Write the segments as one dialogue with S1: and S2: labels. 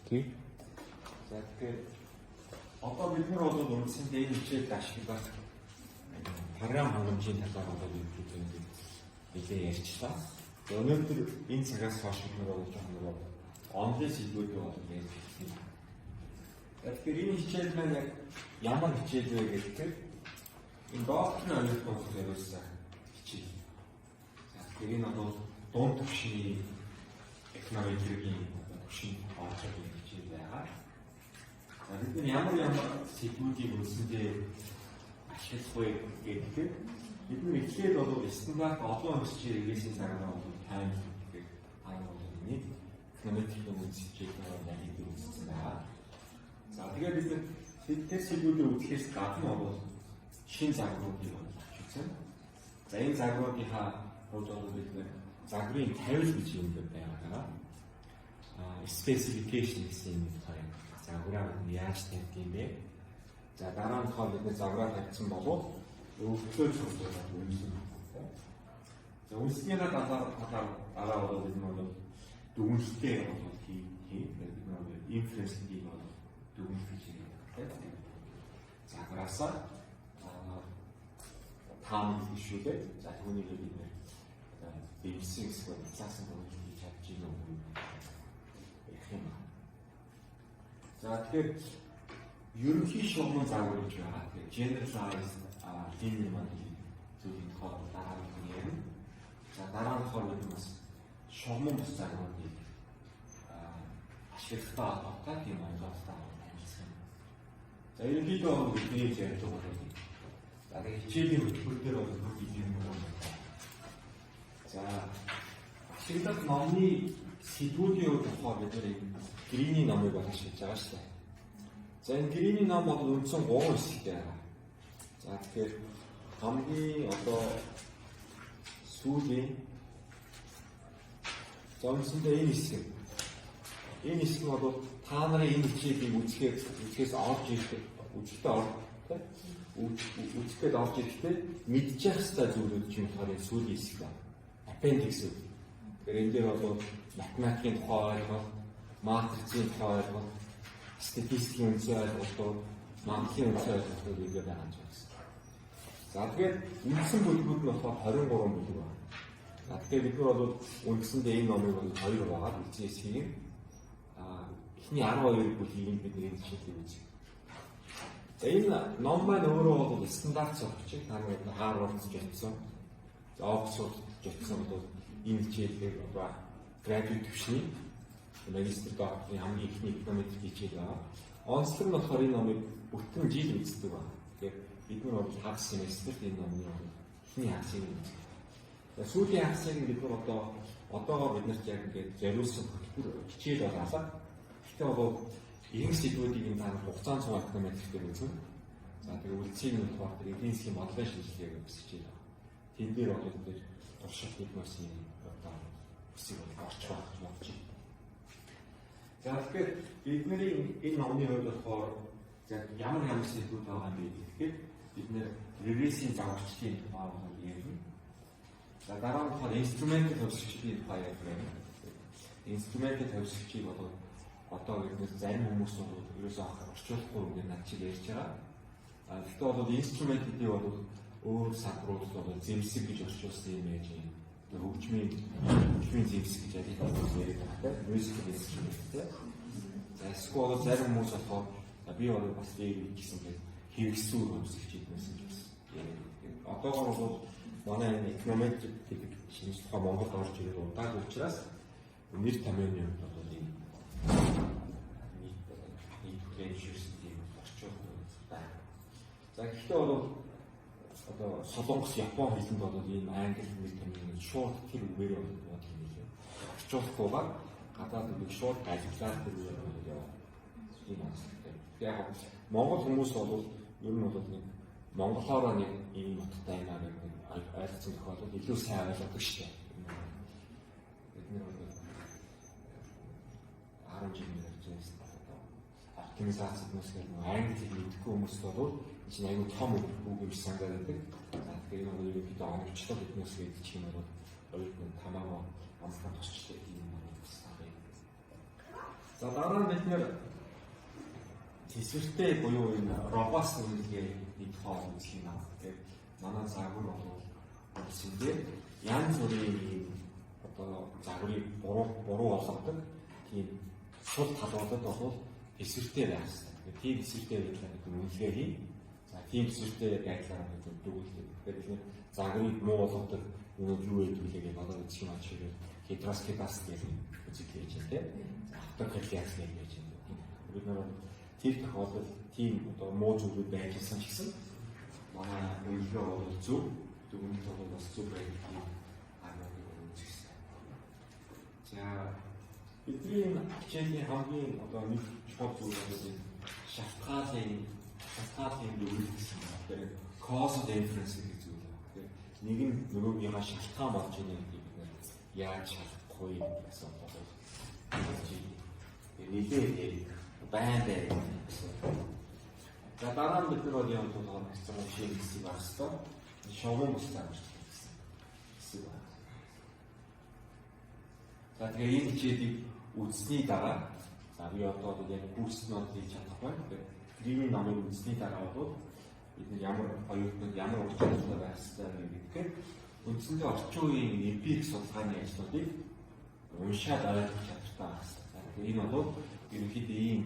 S1: тий. За тэгэхээр одоо бид нар бол үндсэндээ энэ хичээлд ашиглах програм хангамжийн талаар бол нэлээд ярьчлаа. Өнөөдөр энэ цагаас хойш бид нар бол жоохон онлайн сэдвүүдийг бол ярьж байна. Тэгэхээр энэ хичээл маань яг ямар хичээл вэ гэхээр энэ докторийн ойлгох зориулсан хичээл. За тэгэхээр энэ бол дунд түвшний экономикийн түвшинд орж байгаа хичээл байгаа. За бид нар ямар сэдвүүдийг үндсэндээ ашиглах вэ гэхээр бид нар эхлээд бол стандарт олон хичээл иргэсийн цагаараа бол тайм гэх нэг экономикийн үндэслэлийг нэг үүсгэж байгаа. За тэгээд бид нар тэр сэдвүүдийг үзэхээс гадна бол шинэ загваруудыг авчихсан. За энэ загваруудынхаа хувьд бол бид нар загварын тавил гэж юм байгаа. Specification гэсэн юм байна. Загвараа яаж тавьдаг юм бэ? За дараа нь бид нар загвараа тавьсан болов өвчлөө цогцолтой үнсэн. За үнсний дараа бол бид нар дүгнэлтээ бол хийх бид нар инфлюенсийг бол дүгнэлт хийж байгаа. Загвараасаа таамаг ишүүлээ. За түүнийг бид нэр бивсэн эсвэл цаасан дүгнэлт хийж чадж байна уу гэх юм. За тэгэхээр ерөнхий шугамын загвар гэж байгаа. Тэгэхээр generalized linear model зүйлийн тухай дараа нь ярина. За дараа нь бид бас шугамын бус загварыг ашиглахтаа холбоотой тийм ойлголттой танилцсан. За ерөнхийдөө бидний ярьж байгаа бол за тэгээд хичээлийн хөтөлбөр дээр бол бүх юм байна. За ашиглах номны сэдвүүдийн тухай бид нар Грини номыг бол ашиглаж байгаа шүү дээ. За энэ Грини ном бол үндсэн 3 хэсэгтэй байгаа. За тэгэхээр хамгийн одоо сүүлийн зонсондоо энэ хэсэг. Энэ хэсэг нь бол та нарын энэ хичээлийг үзэхээс орж ирэх үзэхдээ орж ирэхдээ мэдчих хэвээр зүйлүүд чинь болохоор энэ сүүлийн хэсэг байна. Appendix үү. Тэгэхээр энэ дээр бол математикийн тухай ойлголт, матрицийн тухай ойлголт, статистикийн үндэс ойлголт, мандлын үндэс ойлголтууд үүгээр байгаа юм байна. За тэгээд үндсэн бүлгүүд нь болохоор 23 бүлэг байна. За тэгэхээр бид нар бол үндсэндээ энэ номыг бол 2 байгаа үзнэсгийг эхний 12 бүлгийг бид нэр хичээлээ үзье. За энэ ном маань өөрөө бол стандарт сурагчид та нар Harvard жишсэн, Oxford жишсэн бол энэ хичээлээр одоо graduate төвшний магистр докторийн хамгийн ихний экономик хичээл байгаа. Онцлог нь болохоор энэ номыг бүтэн жил үздэг байна. Тэгэхээр бид нар бол хагас семестрт энэ номны эхний хагасыг үздэг. Сүүлийн хагасыг бид нар одоогоор биднэрт яг ингээд зориулсан хөтөлбөр хичээл болоолаа. Гэхдээ бол ийм сэдвүүдийг энэ тань хугацаанд цуг экономик дээр үзэн. За тэгээ үлцгийн тухайд эдийн засгийн бодлогын шинжилгээг өсөж байна. Тэн дээр бол бид туршилт хиймсэн одоо үсэг орч байгаа гэж бодож байна. За тэгэхээр бидний энэ номны хувьд болохоор ямар сэдвүүд байгаа юм бэ гэхээр бид нэр ревизийн загварчлалын тухай ярина. За дараа нь болохоор инструмент төвшөлтийн тухай ярина. Инструмент төвшөлтийг бол одоо бид зарим хүмүүс бол ерөөсөө орчуулахгүй юм над чиг ярьж байгаа. Гэхдээ бол инструментүүдийг бол өөр садрууд бол зэвсэг гэж орчуулсан юм яаж юм. Хөгжмийн зэвсэг гэж яриад байгаа. Мюзикл инструмент. За эсвэл зарим хүмүүс болохоор би бол бас гэсэн хэрэгсүүр өмсөж идсэн гэж байна. Одоогоор бол манай энэ экономик гэдэг шинж тухай Монголд орж ирээд удааг учраас нэр томьёоны хувьд бол энэ инфлюенсерсийн орчуулах байна. За гэхдээ бол одоо Солонгос, Япон хэлэнд бол энэ англи нэр томьёоны шууд тэр үгээр бол хэлээ. Орчуулахгүйгээр гадаад нэг шууд ажиглаад тэр үгээр бол юм асуулттай. Яг Монгол хүмүүс бол ер нь бол нэг монголоор нэг ийм утгатай юм аа гэдэг ойлгосон тохиолдолд илүү сайн ойлгодог шүү дээ. Бид нэр бол 10 жилийн ярьж байгаа оптимизац хүмүүсээр англи мэдгүй хүмүүс бол чинь аюу том үг юм санагдаад байдаг. Тэгэхээр энэ бол бид онгочлог биднээс гэдэг чинь бол ойрхон тамаагаа амсгах тусчтай юм байна гэсэн. За дараа нь бид нэр тэсвэртэй буюу энэ робост үнэлгээ тухай үзэх юм аа. Тэгэхээр манай загвар бол үсэндээ янз бүрийн одоо загварыг буруу болгодог тийм сул талуудад бол тэсвэртэй байх хэрэгтэй. Тийм тэсвэртэй байдлаар бид үнэлгээ хий. За тийм тэсвэртэй байдлаар бид дүгүүлдэг. Тэгэхээр загварыг муу болгодог юу байдгийг бодоод үзэх юм аа шиг хидроскипас гэх үзэг хийж байна. За автокалиас гэж байж байна. Бид нар тэр тохиолдолд тийм одоо муу зүйлүүд байжсэн ч гэсэн манай үнэлгээ бол зөв, дүгнэлт бол бас зөв байдаг юм аа гэж үзсэн. За бидний хичээлийн хамгийн одоо нэг чухал зүйл бол шалтгаалын дүгнэлт гэсэн байна. Тэгэхээр cause and inference гэж зүйл байна. Нэг нь нөгөөгийнхаа шалтгаан болж байгаа гэдэг бид нэр яаж шалтгаахгүй гэсэн бодол. Нэлээд байна. За дараа нь бид нар бол юм толгой гэсэн шиг хэсэг байх хэвээр шоугон бусдаа гэж хэсэг байна. За тэгээ энэ хичээлийг үзсний дараа за би одоо яг бүрснүүд хийж чадах байна. Тэгэхээр намыг үзсний дараа бол бид нар ямар хоёрт ямар ур чадвар байх хэвээр гэдгээр үндсэндээ орчин үеийн эмпирик судалгааны ажлуудыг уншаад ойлгох чадвартай байх хэрэгтэй. Энэ бол ерөнхийдөө ийм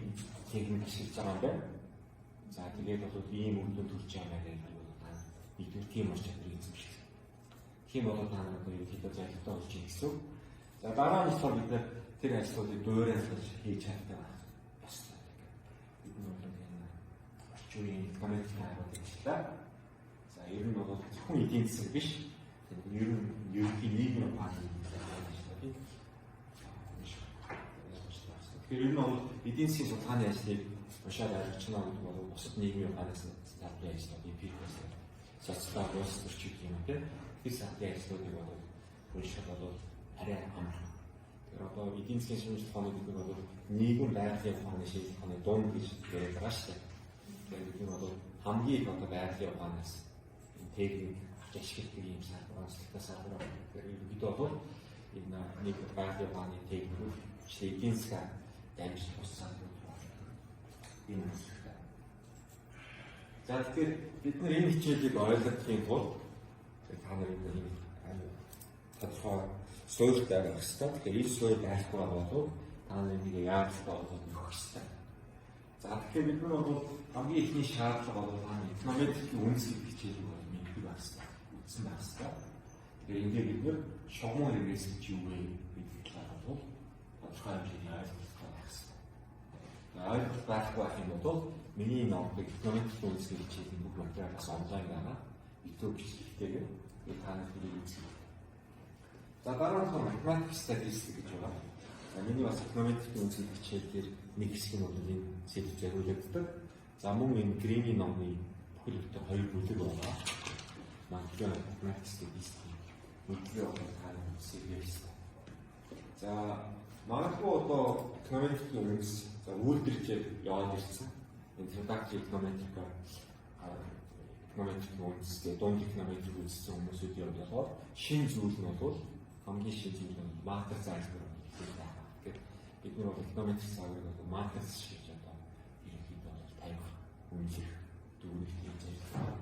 S1: техник ашиглаж байгаа юм байна. За тэгээд бол ийм үр дүн төрж байгаа гэдэг нь та нэгдүгээр тийм ур чадварыг эзэмших. Тийм бол та нарт ерөнхийдөө зайлшгүй болж байгаа гэсэн. За дараа нь болохоор бид тэр ажлуудыг дуурайлж хийж чаддаг байх ёстой. Бид нар орчин үеийн экономик хариуд ажиллаа. За ер нь бол зөвхөн эдийн засаг биш. Ер нь ерөнхий нийгмийн панel тэгэхээр энэ бол эдийн засгийн судалгааны ажлыг уншаад ойлгочно гэдэг бол бусад нийгмийн панелс стартын ажлууд эмпирикс социологи улс төрчид юм те тэр стартын ажлуудыг бол уншаад бол арай амархан. Тэгэхээр одоо эдийн засгийн шинжилгээ ухааны гэдэг бол нийгэм байгалийн ухааны шинжилгээ ухааны дунд гэж яриад байгаа шүү дээ. Тэгэхээр бид нар бол хамгийн их одоо байгалийн ухаанаас энэ техник ашигладаг юм онцлогтой салбар. Тэгэхээр бид бол энэ нэг байгалийн ухааны техникүүд эдийн засаг дамжиж боссон юм байна. За тэгэхээр бид нар энэ хичээлийг ойлгохын тулд та нарын энэ тодорхой суурьтай байх хэрэгтэй. Тэгэхээр энэ суурь байхгүй бол та нарын нэг яаралтай болоод өгөх хэрэгтэй. За тэгэхээр бид нар бол хамгийн ихний шаардлага бол экономикийн үндэслэл хичээлийг бол мэддэг байх хэрэгтэй. Үтсэн байх хэрэгтэй. Тэгэхээр ингээд бид нар шугам хэрэгээс гэж юу вэ гэдэг талаар бол тодорхой хэмжээний ойлголт ойлголт байхгүй байх юм бол миний номыг экономикийн үндэслэл хичээлийн бүх материалаас онлайн байгаа. YouTube бичлэгтэйгээр та нарт үзье. За дараа нь математик статистик гэж байгаа. Миний бас экономикийн үндэслэл хичээлээр нэг хэсэг нь бол энэ сэдв зориулагддаг. За мөн энэ Грини номны бүхэл бүтэн хоёр бүлэг байгаа. Математик статистик бүлгээ байгаа сэдвээс. За магадгүй одоо экономикийн үндэслэл за үйлдвэрчээр яваад ирсэн. Introductory economics үндэслэл, дунд экономик үзсэн хүмүүсүүд явж болохоор шинэ зүйл нь бол хамгийн шинэ зүйл нь матриц айлбар байна. Тэгэхээр бид нар бол экономикс цагийг бол матриц шиг одоо ерөнхийдөө бол тавих, үнэлэх, дүгнэлт хийж байгаа.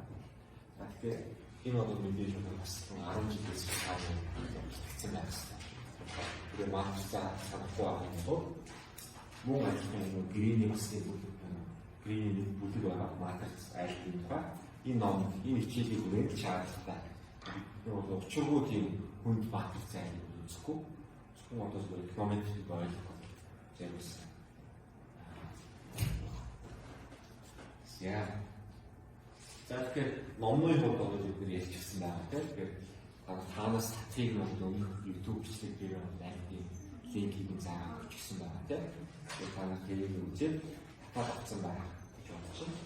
S1: Тэгэхээр энэ бол мэдээж бас 10 жилээс хойш хийсэн байх хэрэгтэй. Тэгэхээр матрицаа санахгүй байх юм бол мөн ажлын грийн хэсэг грийн бүлэг байгаа матриц айлбарын тухай энэ ном энэ хичээлийг үргэлж шаардлагатай. Энэ учиргүй тийм хүнд матриц айлбар үзэхгүй. Зөвхөн одоо зөвхөн экономикийг ойлгох зэрэгсэн. За тэгэхээр номны хувьд бол бид нэр ярьчихсан байна тийм. Тэгэхээр танаас татгийг бол өмнөх YouTube бичлэг дээр байлгийн линкийг заагаад өгсөн байна тийм. Тэгэхээр та нар тэрийг үзээд татаад авсан байна гэж бодож байна.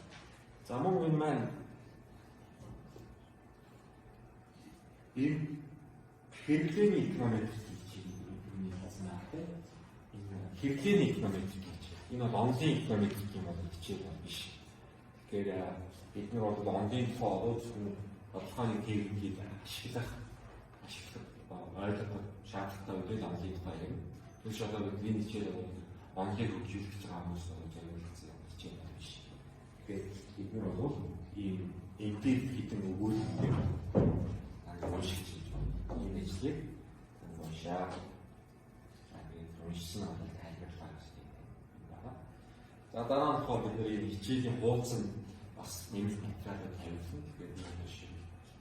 S1: За мөн энэ маань энэ хэрэглээний экономик гэж юм хэлсэн тийм. Энэ хэрэглээний экономик гэж. Энэ бол онлайн экономик гэх юм бол хичээл биш. Тэгэхээр бид нар бол онлайн форум тодорхой нэг техникийг ашиглах ойлгох шаардлагатай үед онлайн файл. Тэгж одоо бидний хичээл онлыг хөгжүүлж байгаа хүмүүс зөвлөсөн хичээл байна биш. Тэгээд эдгээр бол ийм эдгээр хитэн өгүүлбэр уншиж ийм ажлыг уншаа. Тэгээд уншсан нь тайлбарлаа гэж байна. За дараа нь болохоор бид нэр хичээлийн хуудсан бас нэмэлт материалууд тавьсан. Тэгэхээр энэ шиг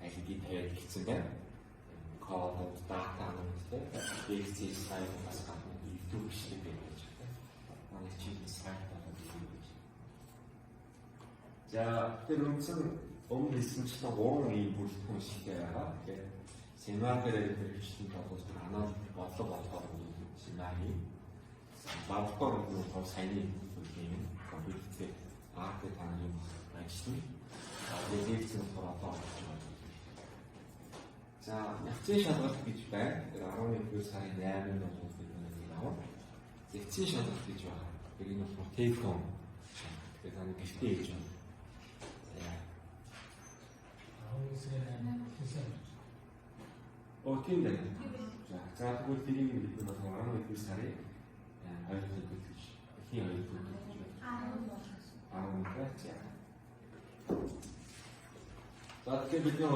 S1: ID тавиад хийсэн байна. Код, дата нэгтэй, лекцийн слайд бас гадна YouTube бичлэг байж байгаа. Манай чиглэл слайд байна. За тэр үндсэн өмнө хэлсэнчлэн 3 ийм бүрэлдэхүүн шигтэй байгаа. Тэгэхээр семинар дээр бичлэг болоод анализ бодлого болохоор семинарын лаборатори болохоор саяны бүлгийн компьютер арт таныг ажиллана. Лекцийн болохоор одоо болж байгаа. За, лекцийн шалгалт гэж байна. 11 сарын 8-нд бол бид нэг лекцийн шалгалт гэж байна. Энэ нь болохоор телефон. Тэгээд таны гэртээ хийж байна. Окей дээ. За, тэгвэл тэрийг бид нэг 11 сарын 2-нд гэж. Эхний 2-нд гэж. 11 за, тэгэхээр бид нэг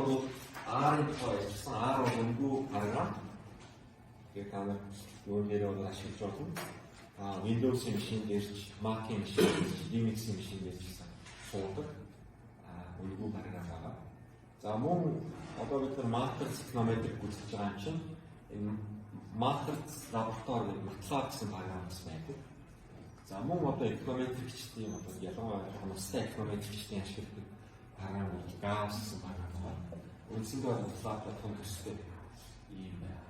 S1: R-ын тухайсан R бол өнгөө параграф. Тэгээд та нар юунээр бол ашиглаж болно. Windows-ийн машин дээрч, Mac-ийн машин дээрч, Linux-ийн машин дээрч суудаг. Өнгөө параграф байгаа. За мөн одоо бид нар Matrix Econometric үзэж байгаа юм чинь энэ Matrix лаборатори MATLAB гэсэн параграф байдаг. За мөн одоо econometric-чдийн одоо ялангуяа настай econometric-чдийн ашигладаг параграф бол Gauss гэсэн параграф байна. Үндсэндээ бол MATLAB-тай том төстэй ийм байна.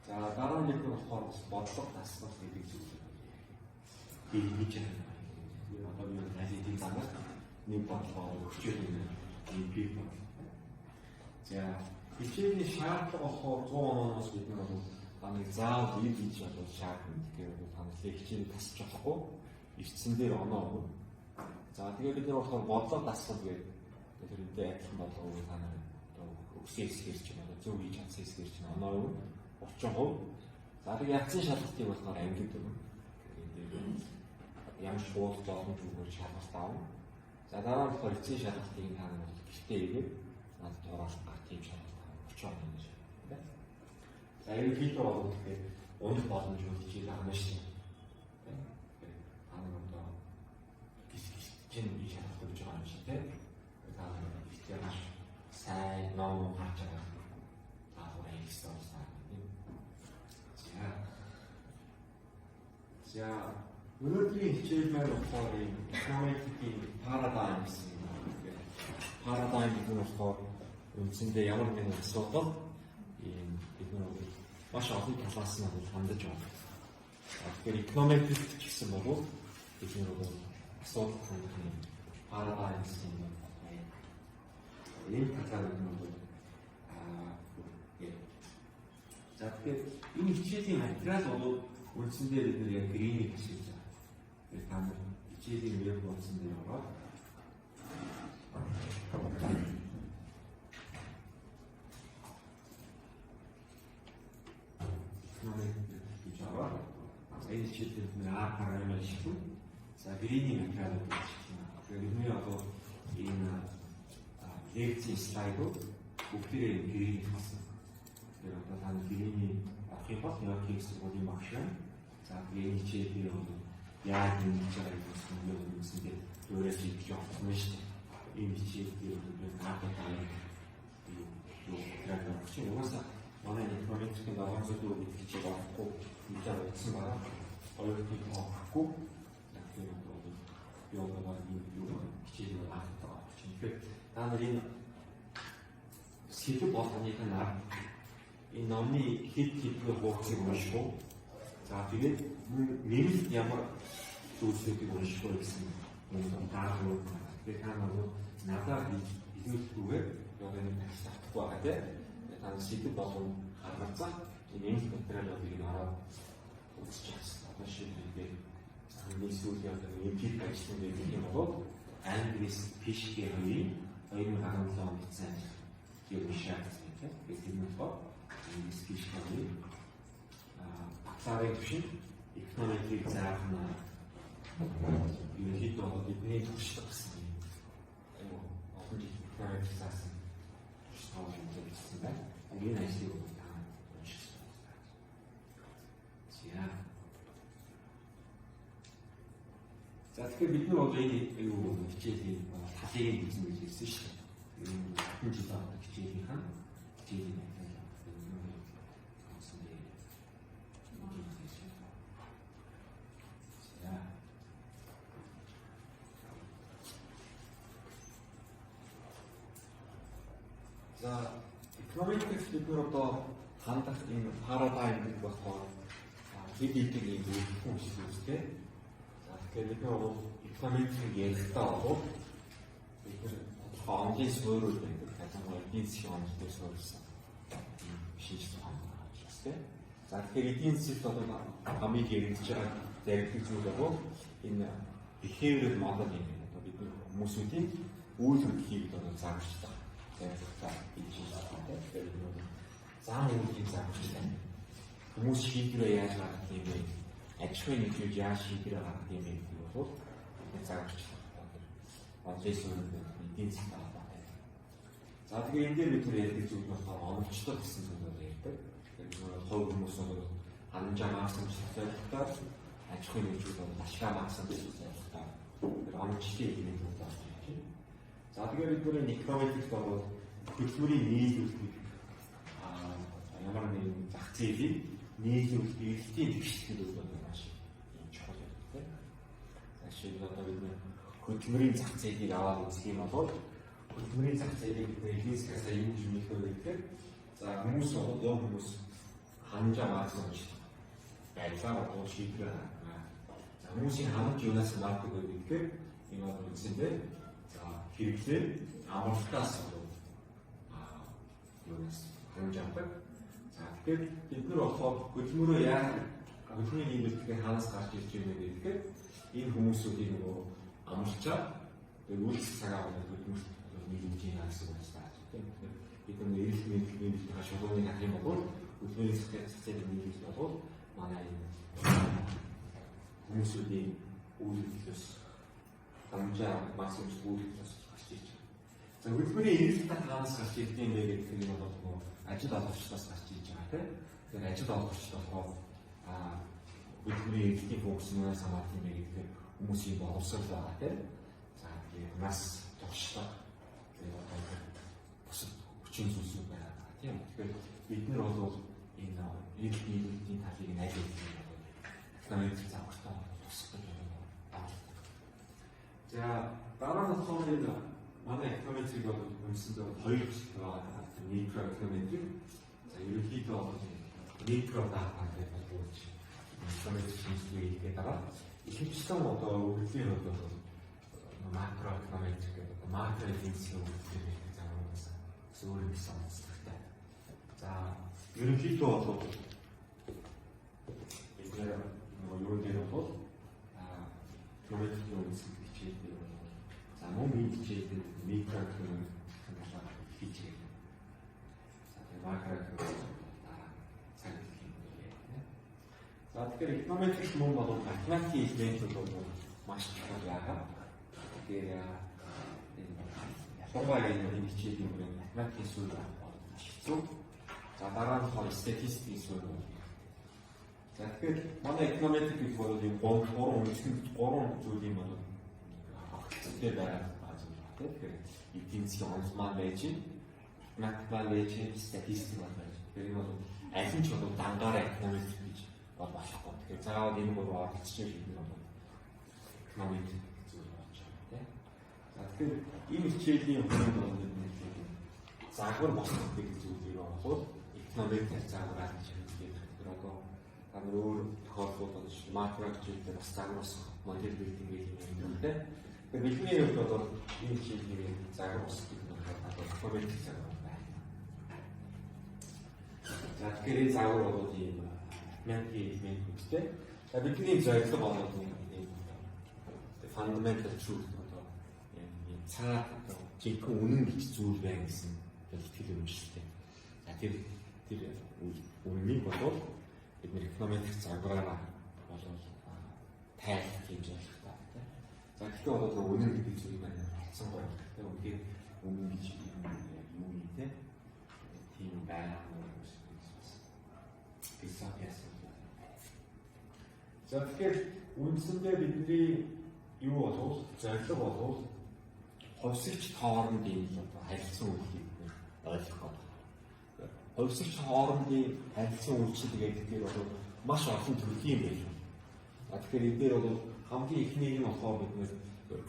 S1: За дараа нь нэг болохоор бодлого таслах гэдэг зүйл. Хийж байгаа. Одоо юу найзын замаар нэг бодлого өгчөөд ийм бий байна. За хичээлийн шаардлага болохоор 100 оноос бид нар бол таныг заавал ийг хийж чадвал шаардна. Тэгэхээр таныг хичээний тасч болохгүй. Ирсэн дээр оноо өгнө. За тэгээд бид нар болохоор бодлого таслах гэдэг тэрнтэй адилхан бодлого та нар өгсөн хэсгэр чинь зөв хийж чадсан хэсгэр чинь оноо өгнө. 30%. За тэгээд ягцын шалгалтыг болохоор ангид өгнө. Тэгээд ямар шууд боломж өгөх шалгалт аавна. За дараа нь болохоор эцсийн шалгалтыг та нар гэртээ игээд надад дуурайлах тийм шалгалт авах 30 оноо гэж байна. За энэ видео бол тэгэхээр унах боломж үлдчихэж байгаа юм шиг. Одоо гис чинь би шалгалт өгч байгаа юм шиг тийм. Та ихтэй маш сайн ном харж байгаа. Та өөрөө ихсэн сайн. За өнөөдрийн хичээл маань болохоор economic-ийн paradigm гэсэн юм. Paradigm гэдэг нь болохоор үндсэндээ ямар нэгэн асуудал ийм бид нар маш олон талаас нь хандаж байна. Тэгэхээр economic гэсэн бол бид нар асуудал хандах юм paradigm гэсэн юм. Энэ талаар нь за тэгэхээр энэ хичээлийн материал бол үндсэндээ бид нар яг грeenийг хийж байгаа. Тэгэхээр та нар хичээлийн веб хуудсан дээр ороод гэж аваад энэ хичээлд бид параграф шийдвэр за грeenийг материал гэж байна. Тэгэхээр бидний одоо энэ лекцийн слайдууд бүгдээрээ грeenийг хасна. Тэгэхээр одоо та нар грeenийг авах бол яг хийсэн бол юм багш. За энэ хичээлээ яг энэ чигээр үзсэн дээр өөрөөс хийж авсан шүү дээ. Энэ хичээлээр бид наадтай юу яг чинь уусаа манай информацийн даваасаа дөрөв хичээл авахгүй мэдээ утсан байгаа. Ойлгох авахгүй. Тэгэхээр юу хичээл авах чинь. Тэгэхээр та нарын сэдв болгоных нь энэ номны хэд хэдгээр хуудсыг унших. За тэгээд нэмэлт ямар зүйлсүүдийг унших вэ гэсэн юм даалгавар. Тэгээд та нар надад хэлүүлэхгүйгээр яг энэ тавьчихгүй байгаа тийм. Та нар сэдв болгон харгацсан. Нэмэлт материалуудыг нь ороод үзчих гэсэн. Одоо шийдвэрээ хамгийн сүүлийн одоо эмпирик ажлын гэдэг юм бол англи PhD 2017 онд хийсэн юм шиг тийм. Тэгээд энэ бол PhD бакалаврын түвшин экономикийг заах нь ерөнхийдөө бидний туршлага гэсэн юм. Айгу олон жил экономик заасан туршлага юм гэсэн байна. Энэ ажлыг таан уншиж байна. За тэгэхээр бид нар одоо энэ хичээлийн талыг үзэн гэж хэлсэн шүү дээ. Энэ жил авах хичээлийнхэн хичээлийн за экономикс бид нар одоо хандах энэ парадайм гэдэг болохоор хэд хэдийг ийм үйлдэл шиг үстэй. За тэгэхээр бид нар экономикийг ярихдаа бол бид нар онлайн суурьуул байдаг. Ялангуяа эдийн засгийн онлайн суурьсан шинжлэх ухааны ажлтай. За тэгэхээр эдийн засгт одоо хамгийн яригдж байгаа зарим зүйл бол энэ behavioral model юм. Одоо бид нар хүмүүсийн үйл хөдлөлийг одоо зааварчдаг. Та тэгэхээр зам үйлдвэрийг зааварчдаг. Хүмүүс шийдвэрээ яаж гаргах юм бэ? Аж ахуйн нэгжийг яаж шийдвэрээ гаргах юм бэ гэдэг бол бид зааварчдаг. Онлайн суурьуул эдийн засгийн холбоотой. За тэгэхээр энэ дээр бид нар ярьдаг зүйл болохоор оновчлол гэсэн зүйлээр ярьдаг. Тэгэхээр хувь хүмүүс бол ханамжаа маасан зорилгоор аж ахуйн нэгжүүд бол ашгаа маасан зорилгоор оновчлын элемент болж байна. За тэгэхээр бид нар экономикт бол хөдөлмөрийн нийлүүлэлт ямар нэгэн зах зээлийг нийлүүлэлт эрэлтийн тэгшлэл бол маш чухал байдаг. За жишээлбэл одоо бид хөдөлмөрийн зах зээлийг аваад үзэх юм бол хөдөлмөрийн зах зээлийг эдийн засгаас юу нөлөөлөх вэ гэхээр за хүмүүс бол яг хүмүүс ханамжаа маасан гэж байдлаар одоо шийдвэр гаргана. За хүмүүсийн ханамж юунаас мардаг вэ гэхээр энэ бол үндсэндээ за хэрэглээ амралтаас юунаас ханамж авдаг. За тэгэхээр бид нар болохоор хөдөлмөрөө яаж хөдөлмөрийн нийлүүлэлтийг хаанаас гарч ирж байна вэ гэхээр энэ хүмүүсүүдийн нөгөө амралчаа үйлчлэх цагаа хөдөлмөрт нийлүүлж байна гэсэн үг байна. Бид нар эрэлт мэдээллийн шалгуурыг авах юм бол хөдөлмөрийн зах зээлийн нийлүүлэлт бол манай энэ хүмүүсүүдийн үйл хөдлөлөөс ханамжаа маасан үйл хөдлөлөөс гарч ирж байна. За хөдөлмөрийн эрэлт хаанаас гарч ирдэг юм бэ гэдэг нь бол ажил олгогчдоос гарч ирж байгаа тийм. Тэгэхээр ажил олгогч болохоор хөдөлмөрийн эрэлтийн фокус юунаас хамаарх юм бэ гэхээр хүмүүсийн боловсрол байгаа тийм. За тэгээд нас туршлага бусад хүчин зүйлсүүд байгаа тийм. Тэгэхээр бид нар бол энэ эрэлт нийлүүлэлтийн талыг нь ажил хийх юм бол экономик заавартай тусах гэж байна. За дараа нь болохоор энэ манай экономикийг бол үндсэндээ хоёр хэсэг байгаа. Микро экономик. За ерөнхийдөө микро дата гэдэг бол экономик шинжилгээ хийгээд байгаа. Ихэвчлэн одоо үргэлжлэн бол макро экономик гэдэг макро эдийн засгийн үргэлжлэл гэдэг загвараас зөвөр гэсэн онцлогтой. За ерөнхийдөө бол энэ юу гэдэг бол экономикийн үндэслэл хичээлтэй бол за мөн хичээлтэй микро экономик хичээл макро цаг хэлхий юм. За тэгэхээр экономикч мөн бол математикийн элементүүд бол маш чухал байгаа. Тэгэхээр ялангуяа энэ хичээлийн бүрэн математикийн суурь авах маш хэцүү. За дараа нь болохоор статистикийн суурь. За тэгэхээр манай экономик гэдэг бол энэ гурван зүйлийн бол хавцтай байгаа зүйл байна. Тэгэхээр эдийн засгийн онцлог байж математик, статистик байна. Тэгэхээр энэ бол аль нь ч бол дангаараа экономик гэж бол болохгүй. Тэгэхээр заавал энэ гурван орчим шиг юм бол экономик зүйл болж байгаа тийм. За тэгэхээр энэ хичээлийн хүрээнд бол загвар босох гэдэг зүйлийг бол экономик загвараа гэж хэлдэг. Тэгэхээр одоо та өөр тохиолдолд макро хичээлээр бас загвар босох модель билдинг гэдэг юм байна. Тэгэхээр бидний хувьд бол энэ хичээлийн загвар босох гэдэг нь экономик загвар. За тэгэхээр энэ загвар бол ийм математикийн элементүүдтэй. За бидний зорилго бол ийм fundamental truth одоо ийм цаад жинхэнэ үнэн гэж зүйл байна гэсэн итгэл үнэмшилтэй. За тэр үннийг бол бид нэр экономик загвараараа бол тайлах хэмжээ болох та. За гэхдээ бол үнэн гэдэг зүйлийг маань хэлсэн гоё. Тэгээ үнээр үнэн гэж юу юм те тийм байна гэсэн яасан. За тэгэхээр үндсэндээ бидний юу болов зорилго болов хувьсагч хоорондын харилцан үйлчлийг ойлгох байна. Хувьсагч хоорондын харилцан үйлчлэл гэдэг бол маш олон төрлийн байх. Тэгэхээр эдгээр бол хамгийн эхнийг нь болохоор бид нэр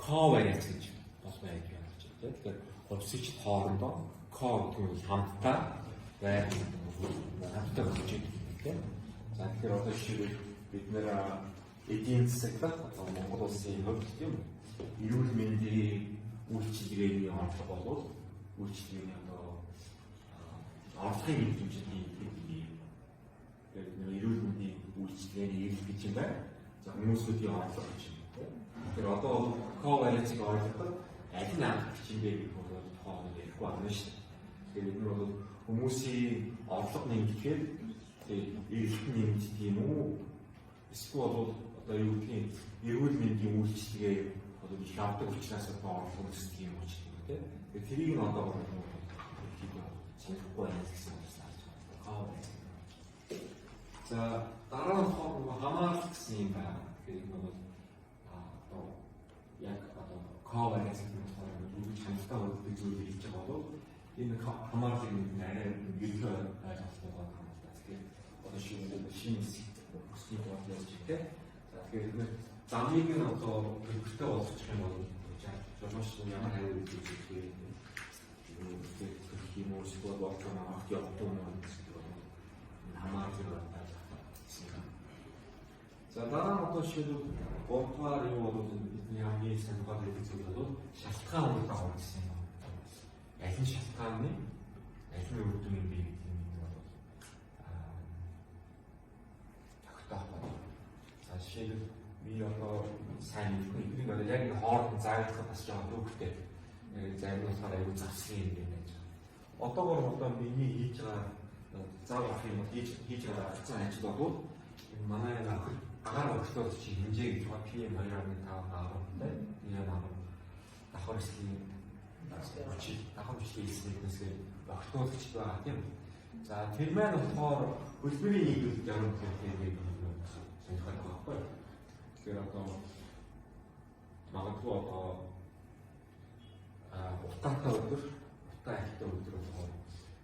S1: co-variance гэж бас байж байна. Тэгэхээр хувьсагч хоорондоо co гэдэг нь хамтдаа байх хамтдаа болж байгаа. За тэгэхээр одоо жишээ бид нэр эдийн засаг одоо Монгол улсын хувьд тийм эрүүл мэндийн үйлчилгээний орлого болов үйлчилгээний одоо орлогын хэмжээний тэгээд эрүүл мэндийн үйлчилгээний эрэл гэж юм байна. За хүмүүсийн орлого гэж юм. Тэгэхээр одоо бол co-variance-ийг ойлгоход аль нь анх хэмжээ гэх нь бол тоон ярихгүй байна шүү дээ. Тэгэхээр энэ бол хүмүүсийн орлого нэмэгдэхээр эрэлт нэмэгдэх юм уу? Эсвэл бол одоо юу гэдгийг эрүүл мэндийн үйлчилгээ одоо их авдаг учраас одоо орлого өсөх юм уу ч гэдэг тийм. Тэгэхээр тэрийг нь одоо санахгүй байх гэсэн үг байна. За дараа нь хамаарах гэсэн юм байна. Тэгэхээр энэ бол одоо яг одоо co-variance гэдэг нь юу гэж хамтдаа үлдэх зүйл хийж байгаа бол энэ хамаарлыг арай ерөнхий ойлголттой байгаа юм байна. Тэгэхээр одоо шинэ хүсний бодлоо гэж тийм. За тэгэхээр бид замыг нь одоо төлөвтэй болгочих юм бол жолооч ямар хариу үйлдэл хийх юм уу эсвэл болтон авах явах юм уу гэдэг нь хамаардаг байна. За дараа нь одоо шийдэл гуравдугаар юу бол бидний хамгийн сонирхол гэдэг зүйл бол шалтгаан үүрэг авах гэсэн юм. Аль нь шалтгааны аль нь үр дүн юм бэ гэдэг нь бол тогтоох байна. За жишээлбэл би одоо сайн мэдгүй энийг одоо яг энэ хооронд заагдах бас жоо хөвгтэй. Зарим нь болохоор аюул завсгийн юм байна. Одоогор одоо миний хийж байгаа зав авах юм хийж байгаа арцсан ажил бол манай агаар өгчдөө чи хэмжээ гэж байгаа PM 2.5 10-тай PM 10 давхар эслийн давхар эслийн хэсгээс өгчдөөч байгаа тийм. За тэр маань болохоор хөлбөрийн нийгэмд ямар хэрэгтэй сонирхол байхгүй. Тэгэхээр одоо магадгүй одоо утаатай өдөр утаа ихтэй өдөр болохоор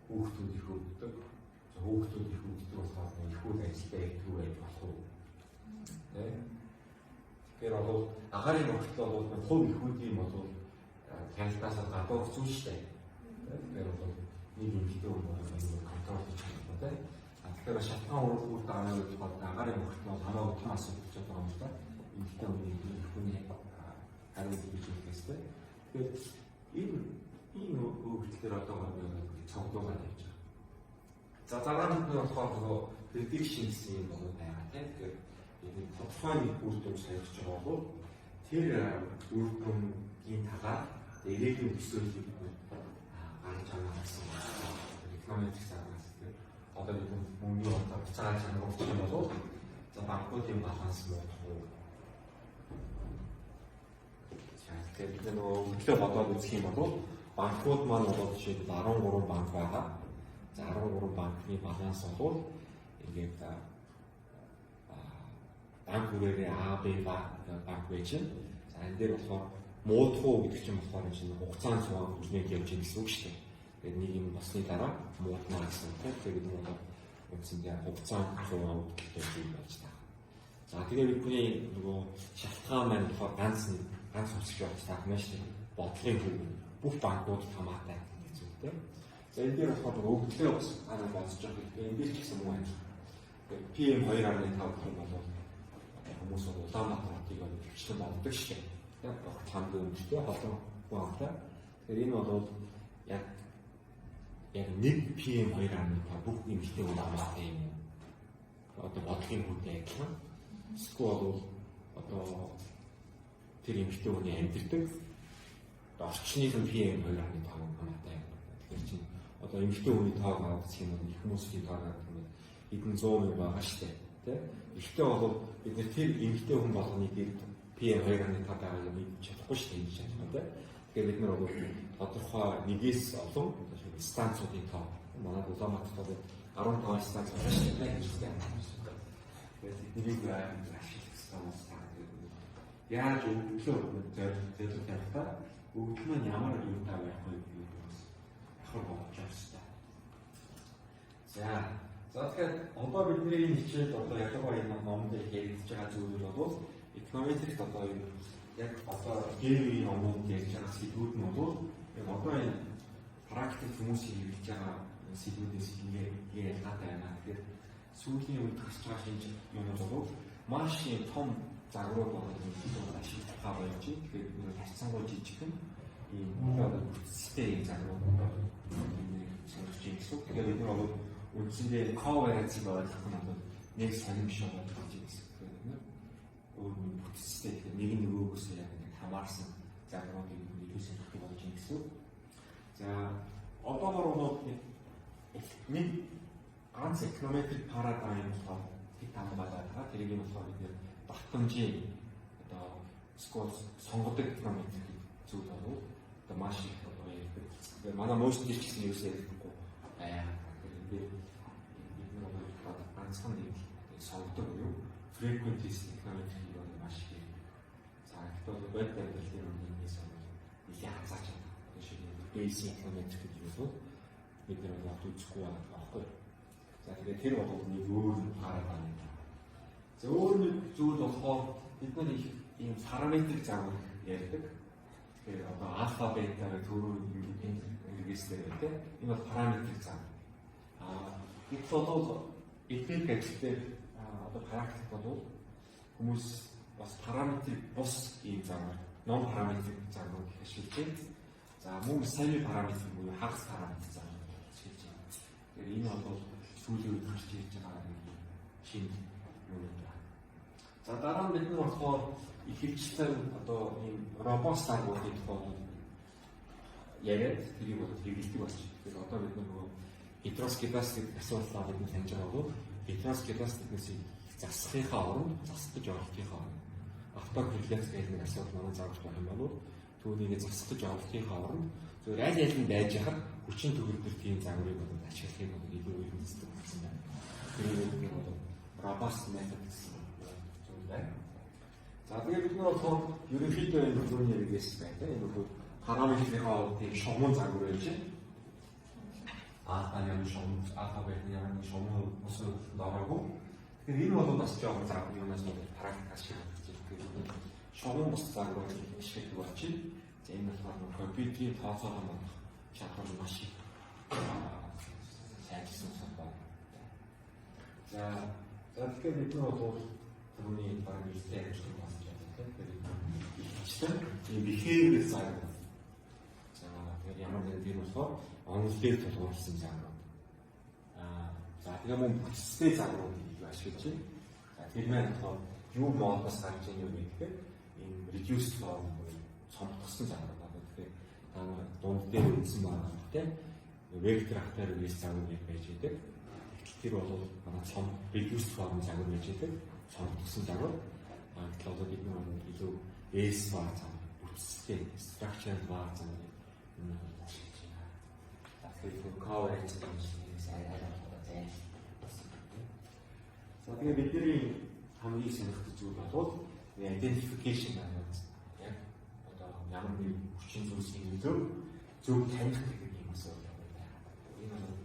S1: хүүхдүүд их өвддөг. Хүүхдүүд их өвддөг болохоор ихүүд ажилдаа их байж болох уу? Тэгэхээр бол агаарын огтлол бол хувь ихүүдийн бол танилтаас гадуур зүйл шүү дээ. Тэгэхээр бол нэг эмэгтэй хүн бол контрол хийж байгаа тийм. Тэгэхээр шалтгаан үүрэг даанаа гэж бол агаарын огтлол хамаагүй том асуудал болж байгаа юм л да. Эмэгтэй хүний хариу хийж байгаа гэсэн. Тэгэхээр энэ өгдлөөр одоо цогцолгоо хийж байгаа. За дараа нь болохоор prediction гэсэн юм бол байгаа тийм. Тэгэхээр энэ тодорхой нэг үр дүн сахиж байгаа бол тэр үр дүнгийн тагаар ирээдүйн төсөөллийг гаргаж авах гэсэн экономик сарнаас тийм. Одоо нэг мөнгөний одоо цааш чанар өгч юм бол за банкуудын баланс муудах уу? Тэгэхээр бид нөгөө өглөө бодоод үзэх юм бол банкуд маань одоо жишээлбэл 13 банк байгаа. За 13 банкны баланс бол ингээд банк бүрээрээ А, Б банк байж байна. За энэ дээр болохоор муудах гэдэг чинь болохоор энэ хугацааны цуг үрнэг явж байгаа гэсэн үг шүү дээ. Тэгээд нэг юм басны дараа муудна гэсэн үг. Тэгээд энэ бол үндсэндээ хугацааны цуг гэдэг юм байж таа. За тэгээд бидний нөгөө шалтгаан маань болохоор ганц усч болж таах маш тийм бодлогын хөв бүх банкуд хамаатай гэж зүйлтэй. За энэ дээр болохоор өгдлөө бас анаа бодож байгаа. Энэ дээр ч гэсэн муу байна. PM 2.5 гэх юм бол хүмүүс Улаанбаатар хотыг хвчлэн боддог шүү дээ. Яг хамт өмчтэй холон хуантай. Тэгэхээр энэ бол яг нэг PM 2.5 бүх эмэгтэй хүн хамаатай юм. Одоо бодлогын хөвтэй адилхан. Эсвэл бол одоо тэр эмэгтэй хүний амьддаг орчныг нь PM 2.5 хамаатай. Тэгэхээр чинь одоо эмэгтэй хүний тоог авах гэх юм бол их хүмүүсийн тоог авах юм хэдэн 100 мянга байгаа шүү дээ. Тэ. Ихтэй бол бид нэр тэр эмэгтэй хүн болгоны дээр PM2.5 байгаа юм мэдчих чадахгүй шүү дээ гэж байна тэ. Тэгэхээр бид нар бол тодорхой нэгээс олон станцуудын тоо манай Улаанбаатарт бол 15 станц байна шүү дээ гэж байна. Тэгэхээр эднийг ашиглах станц яаж өглөө зөвлөлт тавьтаа өглөө нь ямар юутай байх вэ гэдэг нь ахар бодож авчихсан. За тэгэхээр одоо бидний хичээл одоо ялангуяа энэ номд яригдж байгаа зүйлүүд бол эконометрикт одоо яг одоо гэрийн номууд ярьж байгаа сэдвүүд нь бол яг одоо энэ практик хүмүүсийн хэрэгж байгаа сэдвүүдээс ингээ ялгаатай байна. Тэгэхээр сүүлийн үед гарч байгаа шинж юмуд бол маш том загвар болоод ашиглах байж. Тэгэхээр бид харьцангуй жижигхэн ийм одоо бүтцтэй загвар сонирхож юм гэсэн. Тэгэхээр бид нар бол үндсэндээ coverage болох нь бол нэг сонирмш болоод байгаа юм гэсэн. Өөр нэг бүтцтэй нэг нөгөөгөөс яг хамаарсан загваруудыг илүү сонирхох болж юм гэсэн. За одоогор бол нэг ганц эконометрик парадайм болохоор хэд тань болоод байгаа. Тэрийг нь болохоор бид нэр батламжийн одоо скол сонгодог эконометрик зүйл болов одоо маш их одоо ярьдаг. Тэгээ манай мөчд ч гэсэн юу ярьдаггүй аа. Тэгэхээр бид нэг ганцхан нэг сонгодог юу frequent эконометрик бол маш их. За тэгэхээр веб дээр нэг сонгох их хязгаарч байна. Тэгэхээр basic эконометрик гэдэг юу вэ? Бид нэр бол үзэхгүй байгаа байхгүй. За тэгээд тэр бол нэг өөр парадайм. За өөр нэг зүйл болохоор бид нар их ийм параметрик загвар ярьдаг. Тэгэхээр одоо альфа, бета гэх төрөө ингэсээр байдаг. Энэ бол параметрик загвар. Бид бол эдгээр гэжтэй одоо практик бол хүмүүс бас параметрик бус ийм загвар, нон параметрик загвар гэх ашиглаж байна. За мөн сайн параметрик буюу хагас параметрик загвар ашиглаж байна. Тэгэхээр энэ бол сүүлийн үед гарч ирж байгаа нэг шинэ юм байна. За дараа нь бид нар болохоор ихэвчлэн одоо ийм робот загваруудын тухай яриад тэрийг бол хэрэглэдэг болж байна. Тэгэхээр одоо бид нөгөө heteroscedastic гэдэг асуудлаа бид таньж байгаа бол heteroscedastic-ээс засахынхаа оронд засах гэж оролтынхаа оронд автокорреляц гэдэг нэг асуудал манай загварт байх юм бол түүнийг засах гэж оролтынхаа оронд зөв аль аль нь байж хахад хүчин төгөлдөр тийм загварыг бол ашиглахыг бол илүү үнэлдэг гэсэн байна. Тэгээд нэг бол robust method гэсэн зүйл байна. За тэгээд бид нар болохоор ерөнхийдөө энэ зүйлний хэрэгээс байдаг. Энэ бол параметрийнхаа тийм шугам загвар байж байна. Алфа-ны шугам, алфабетны шугам ус дороогүй. Тэгэхээр энэ бол бас жоохон загвар юмнаас нэг практикаас шийдэж байгаа. Шугам ус загвар ашигладаг болж байна. За энэ болохоор компьютерийн тооцоолол болох чадвар маш их сайжирсан байна. За тэгэхээр бид нар бол түрүүний баг хэлтэй ажиллаж байна гэж байна. Тэгэхээр ийм behavior загвар. За тэгээд ямар нэгэн тийм болохоор онол дээр тулгуурласан загвар. За тэгээ мөн бүтцтэй загваруудыг ашиглаж байна. За тэр маань болохоор юу моодоос гарч ийн юм гэхээр ийм reduced form буюу цомтгосон загвар байна. Тэгэхээр дунд дээр үзсэн байгаа тийм вектор ахтаар үеэс загвар байж байдаг. Тэр бол манай цом reduced form загвар байж байдаг. Цомтгосон загвар. Тэгэхээр одоо бид нэг илүү S баг загвар, бүтцтэй structure баг загвар юм ашиглаж байна. Тэгэхээр coverage гэж сайн ойлгох. За тэгээ бидний хамгийн сонирхдаг зүйл бол identification байна. Яг одоо ямар нэг хүчин зүйлсийн зөв таних гэдэг юм асуулт байна. Энэ бол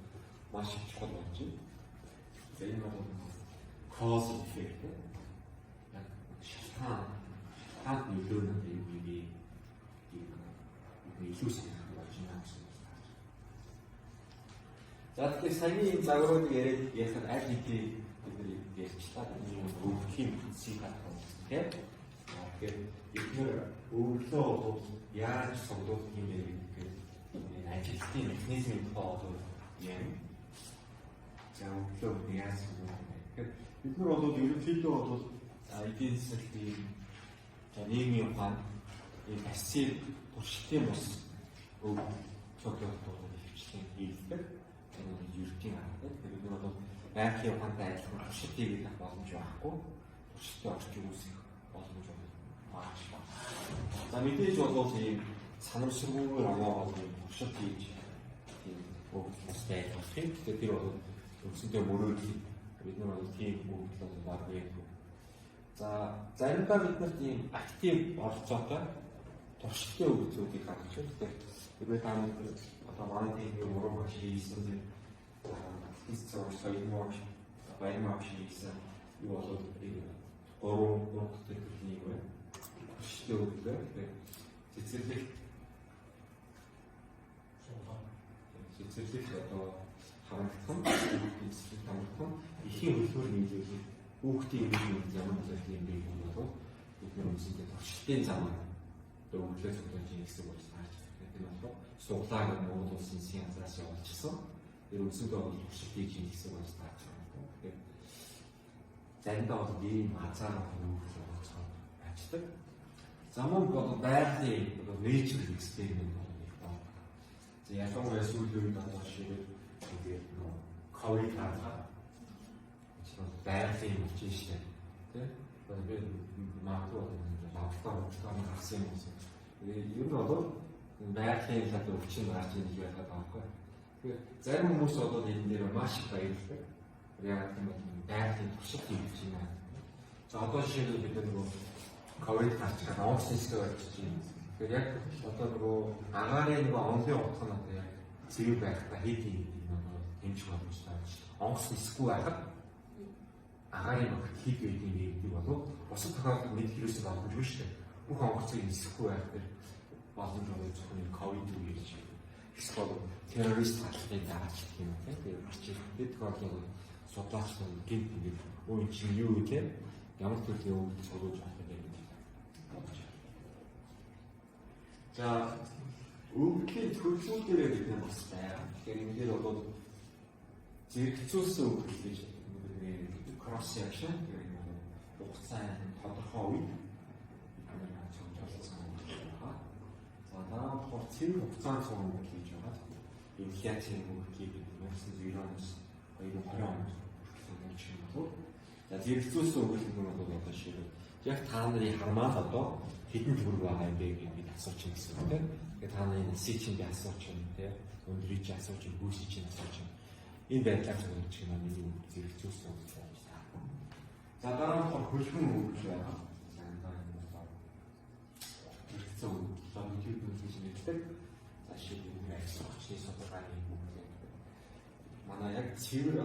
S1: маш их чухал болж байна. За энэ бол cause effect. Яг шалтгаан нөлөөлөл юм илүү сонирхдаг болж байна гэсэн. За тэгэхээр саяны загваруудыг ярихад аль хэдийн бидний ярьчлаа. Энэ өвдөхийн бүтцийг харах юм тийм. Тэгэхээр эдгээр өвдлөө бол яаж сонгох юм бэ гэхээр энэ ажилтны механизмын тухай бол юм. За өвдлөө яаж сонгох юм бэ гэхээр бид нар бол ерөнхийдөө бол эдийн засгийн нийгмийн ухаан энэ пассив туршилтын бус цогцолтууд хвчлэн хийдэг. Юртийн арга. Тэгэхээр бид нар бол байгалийн ухаантай адилхан туршилт хийх боломж байхгүй. Туршилтын орчин үүсэх боломж маш бага. За мэдээж бол ийм санамсаргүйгээр оноогоо ийм туршилт хийж тийм өгөх байх болох юм. Тэгэхээр тэр бол өсөндөө мөрөөдөл бид нар бол тийм өгөгдлөө баг байдаг. За заримдаа бид нар тийм актив оролцоотой туршилтын өгөгдлүүдийг гаргаж байна. Тэгэхээр та бүхэн одоо манай тийм уран багш хийсэн тийм хэсэг соёлмоор баярмаг хийсэн юу болоод гурван төрлийн юм байна. Туршилтын өгөгдлөө цэцэрлэг одоо харагдсан эсрэг хамтхан ихийн хөлбөр нийлүүлэх хүүхдийн юм ямар зүйл юм бэ гэх бол бид нар үсэндээ туршилтын замаар өгөгдлөө зөвлөж хийх гэж харж байна. Тэр нь бол суглааг Монгол улсын засгийн газраас явуулчихсан. Тэр үсэндээ бол туршилтыг хийх гэсэн болж таарч байна. Тэгэхээр заримдаа бол ийм хазаараа өгөгдлөө олцоод ажилладаг. Замун бол байгалийн nature experiment байна. За ялангуяа сүүлийн үед одоо жишээ тэгээд ковид гараад байгалийн хүчин шүү дээ. Тэгээд магадгүй лабораторид гарсан юм уу. Тэгээд ер нь бол байгалийн талаар хүчин гарч ирж байгаа байхгүй. Тэгэхээр зарим хүмүүс одоо энэ дээр маш их баярлалаа. Яг тийм байгалийн туршилт хийж байна. За одоо жишээ нь бид нөгөө ковид гарч байгаа онцлогтой болж байна. Тэгэхээр яг одоо нөгөө агаарын нөгөө онлын утга нь одоо яг зэрэг байхдаа хийдийн нөгөө хэмжих боломжтой байна. Онгоц нисэхгүй байхад агаарын нөхөд хийх гэдэг нэг болов бусад тохиолдолд мэд хэрэгсэл боломжгүй шүү дээ. Бүх онгоцыг нисэхгүй байх дээр боломж байгаа зөвхөн ковид үеэр чи. Эсвэл террорист хаалгын дараач гэх юм тийм. Тэгээд арчил бид тохиолдолд судлаач нар гинт ингээд өө чинь юу вэ? Ямар төрлийн өгөгдөл сурвалж авах юм бэ? За өгөгдлийн төрлүүдээр бид нар бас байна. Тэгэхээр энэ дээр бол зэрэгцүүлсэн өгөгдөл гэж cross section гэдэг нь хугацаанд тодорхой үед сонирхолтой байгаа. За дараа нь цэвэр хугацаанд сонирхол хийж байгаа. Инфляцийн өгөгдлийг бид 1990-оос 2020 онд сонирхож байна. За зэрэгцүүлсэн өгөгдөл нь бол одоо жишээ яг та нарын хармаар одоо хэдэн төгрөг байгаа юм бэ гэж бид асууж байна гэсэн үг тийм. Тэгээд та нарын сичинд асууж байна тийм. Өндрийг асууж байна, бүсийг асууж байна. Энэ байдлаар зөвлөж байна миний зэрэгцүүлсэн өгөгдөл. За дараа нь хөлбөмбөг өгөгдөл байгаа. За энэ бол хэрэгцээ өгөгдөл YouTube гэж нэгдэг. За шийдвэр хэрэгцээ очны судалгааны өгөгдөл. Манай яг цэвэр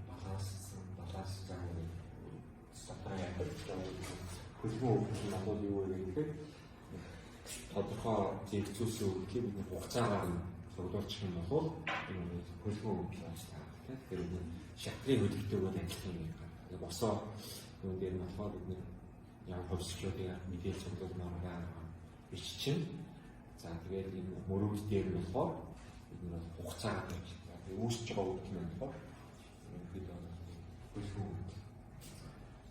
S1: баланс замын судалгаа хөлбөмбөг өгөгдөл нь бол юу вэ гэхээр тодорхой зэрэгцүүлсэн өгөгдлийг бид хугацаагаар нь зурдуулчих юм бол энэ хөлбөмбөг өгөгдөл болж таа. Тэгэхээр энэ шатрын хөдөлгөөнөөр адилхан юм байна. Босоо юм дээр нь болохоор бид ямар хөвсчлүүдийг мэдээлэл цуглуулмаар байгаа биш чинь. За тэгээд энэ мөрөөд дээр нь болохоор бид нэр хугацаагаар тавьж байгаа. Үүсэж байгаа өгөгдөл нь болохоор бид хөлбөмбөг.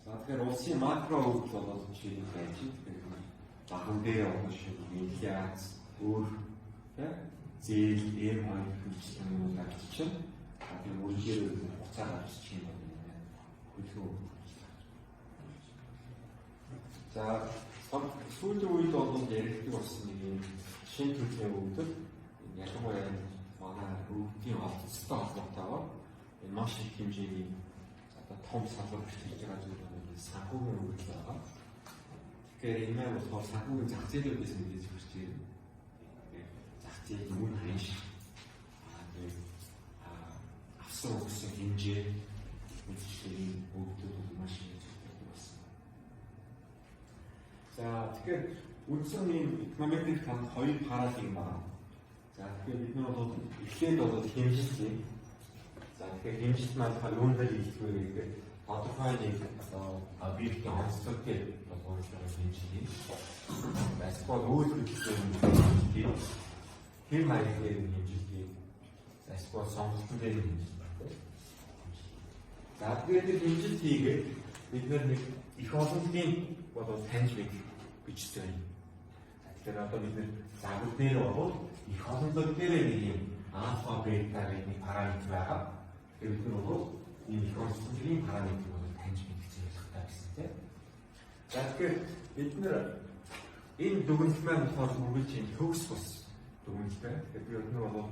S1: За тэгэхээр улсын макро өгөгдөл бол жишээ нь байж байгаа. Баган дээр одоо жишээ нь инфляц, өөр зээл, эм хоёр хүчин юм уу чинь тийм үргээр хугацаа гарч чинь байна. Хөлбөмбөг. За сүүлийн үед бол яригддаг болсон нэг юм шинэ төрлийн өгөгдөл ялангуяа манай өгөгдлийн олонцтой холбоотойгоор энэ маш их хэмжээний одоо том салбар хийж байгаа зүйл нь санхүүгийн өгөгдөл байгаа. Тэгэхээр энэ маань болохоор санхүүгийн зах зээлүүдээс мэдээж хүрч ирнэ. Зах зээлийн үн хэмж авсан өгсөн хэмжээ үйлчлэгийн өгөгдлүүд маш их болсон. За тэгэхээр үндсэн ийм экономикийн танд хоёр хараал юм байна. За тэгэхээр бид нар бол эхлээд бол хэмжилтийн. За тэгэхээр хэмжилт маань юунд хэлэх вэ гэхээр тодорхой нэг одоо объектийн онцлогтой болгож байгаа хэмжилтийн. Эсвэл өөрөөр хэлбэл хэм маягын хэмжилтийн. Эсвэл сонголтын дээр хэмжилт. За тэгээд хэмжилт хийгээд бид нэг их олонлын болоо таньж мэдэх бичсэн. Тэгэхээр одоо бид загвар дээр бол их олонлог дээр нэг юм альфа, бета гэдэг параметр байгаа. Тэгэхээр бид нар бол энэ их онцлогийн параметрыг бол таньж мэдэх зорилготой гэсэн тийм. За тэгэхээр бид нар энэ дүгнэлт маань болохоор үргэлж энэ төгс бус дүгнэлттэй. Тэгэхээр би өнөө бол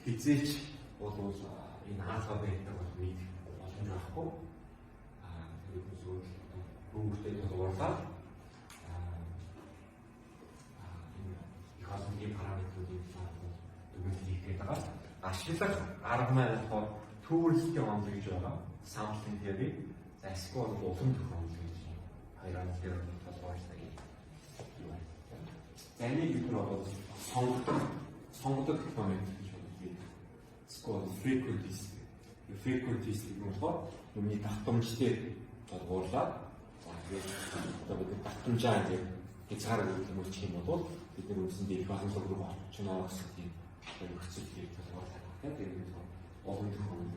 S1: хизээч бол энэ альфа, бета бол нэг боломж байхгүй. Тэгээд зөв бүгдээ тодорхойлаад их онцлогийн параметруудыг дүгнэлт хийгээд байгаа. Ашиглах арга маань болохоор төвөрлөлтийн онол гэж байгаа. Sampling theory, за эсвэл улам төхөөрөмж гэж хоёр онол дээр тодорхойлсон гэж юу байна. За энийг бид нар бол сонгодог параметр гэж байна. Эсвэл frequencies гэх юм болохоор юмны давтамжтай тодорхойлаад за тэгээд одоо бид давтамжаа гэдэг хязгаарыг өгөх юм бол бид нар үндсэндээ их боломжтой руу орч байгаа гэсэн тийм нөхцөлийг тодорхойлох гэдэг олон төхөөрөмж.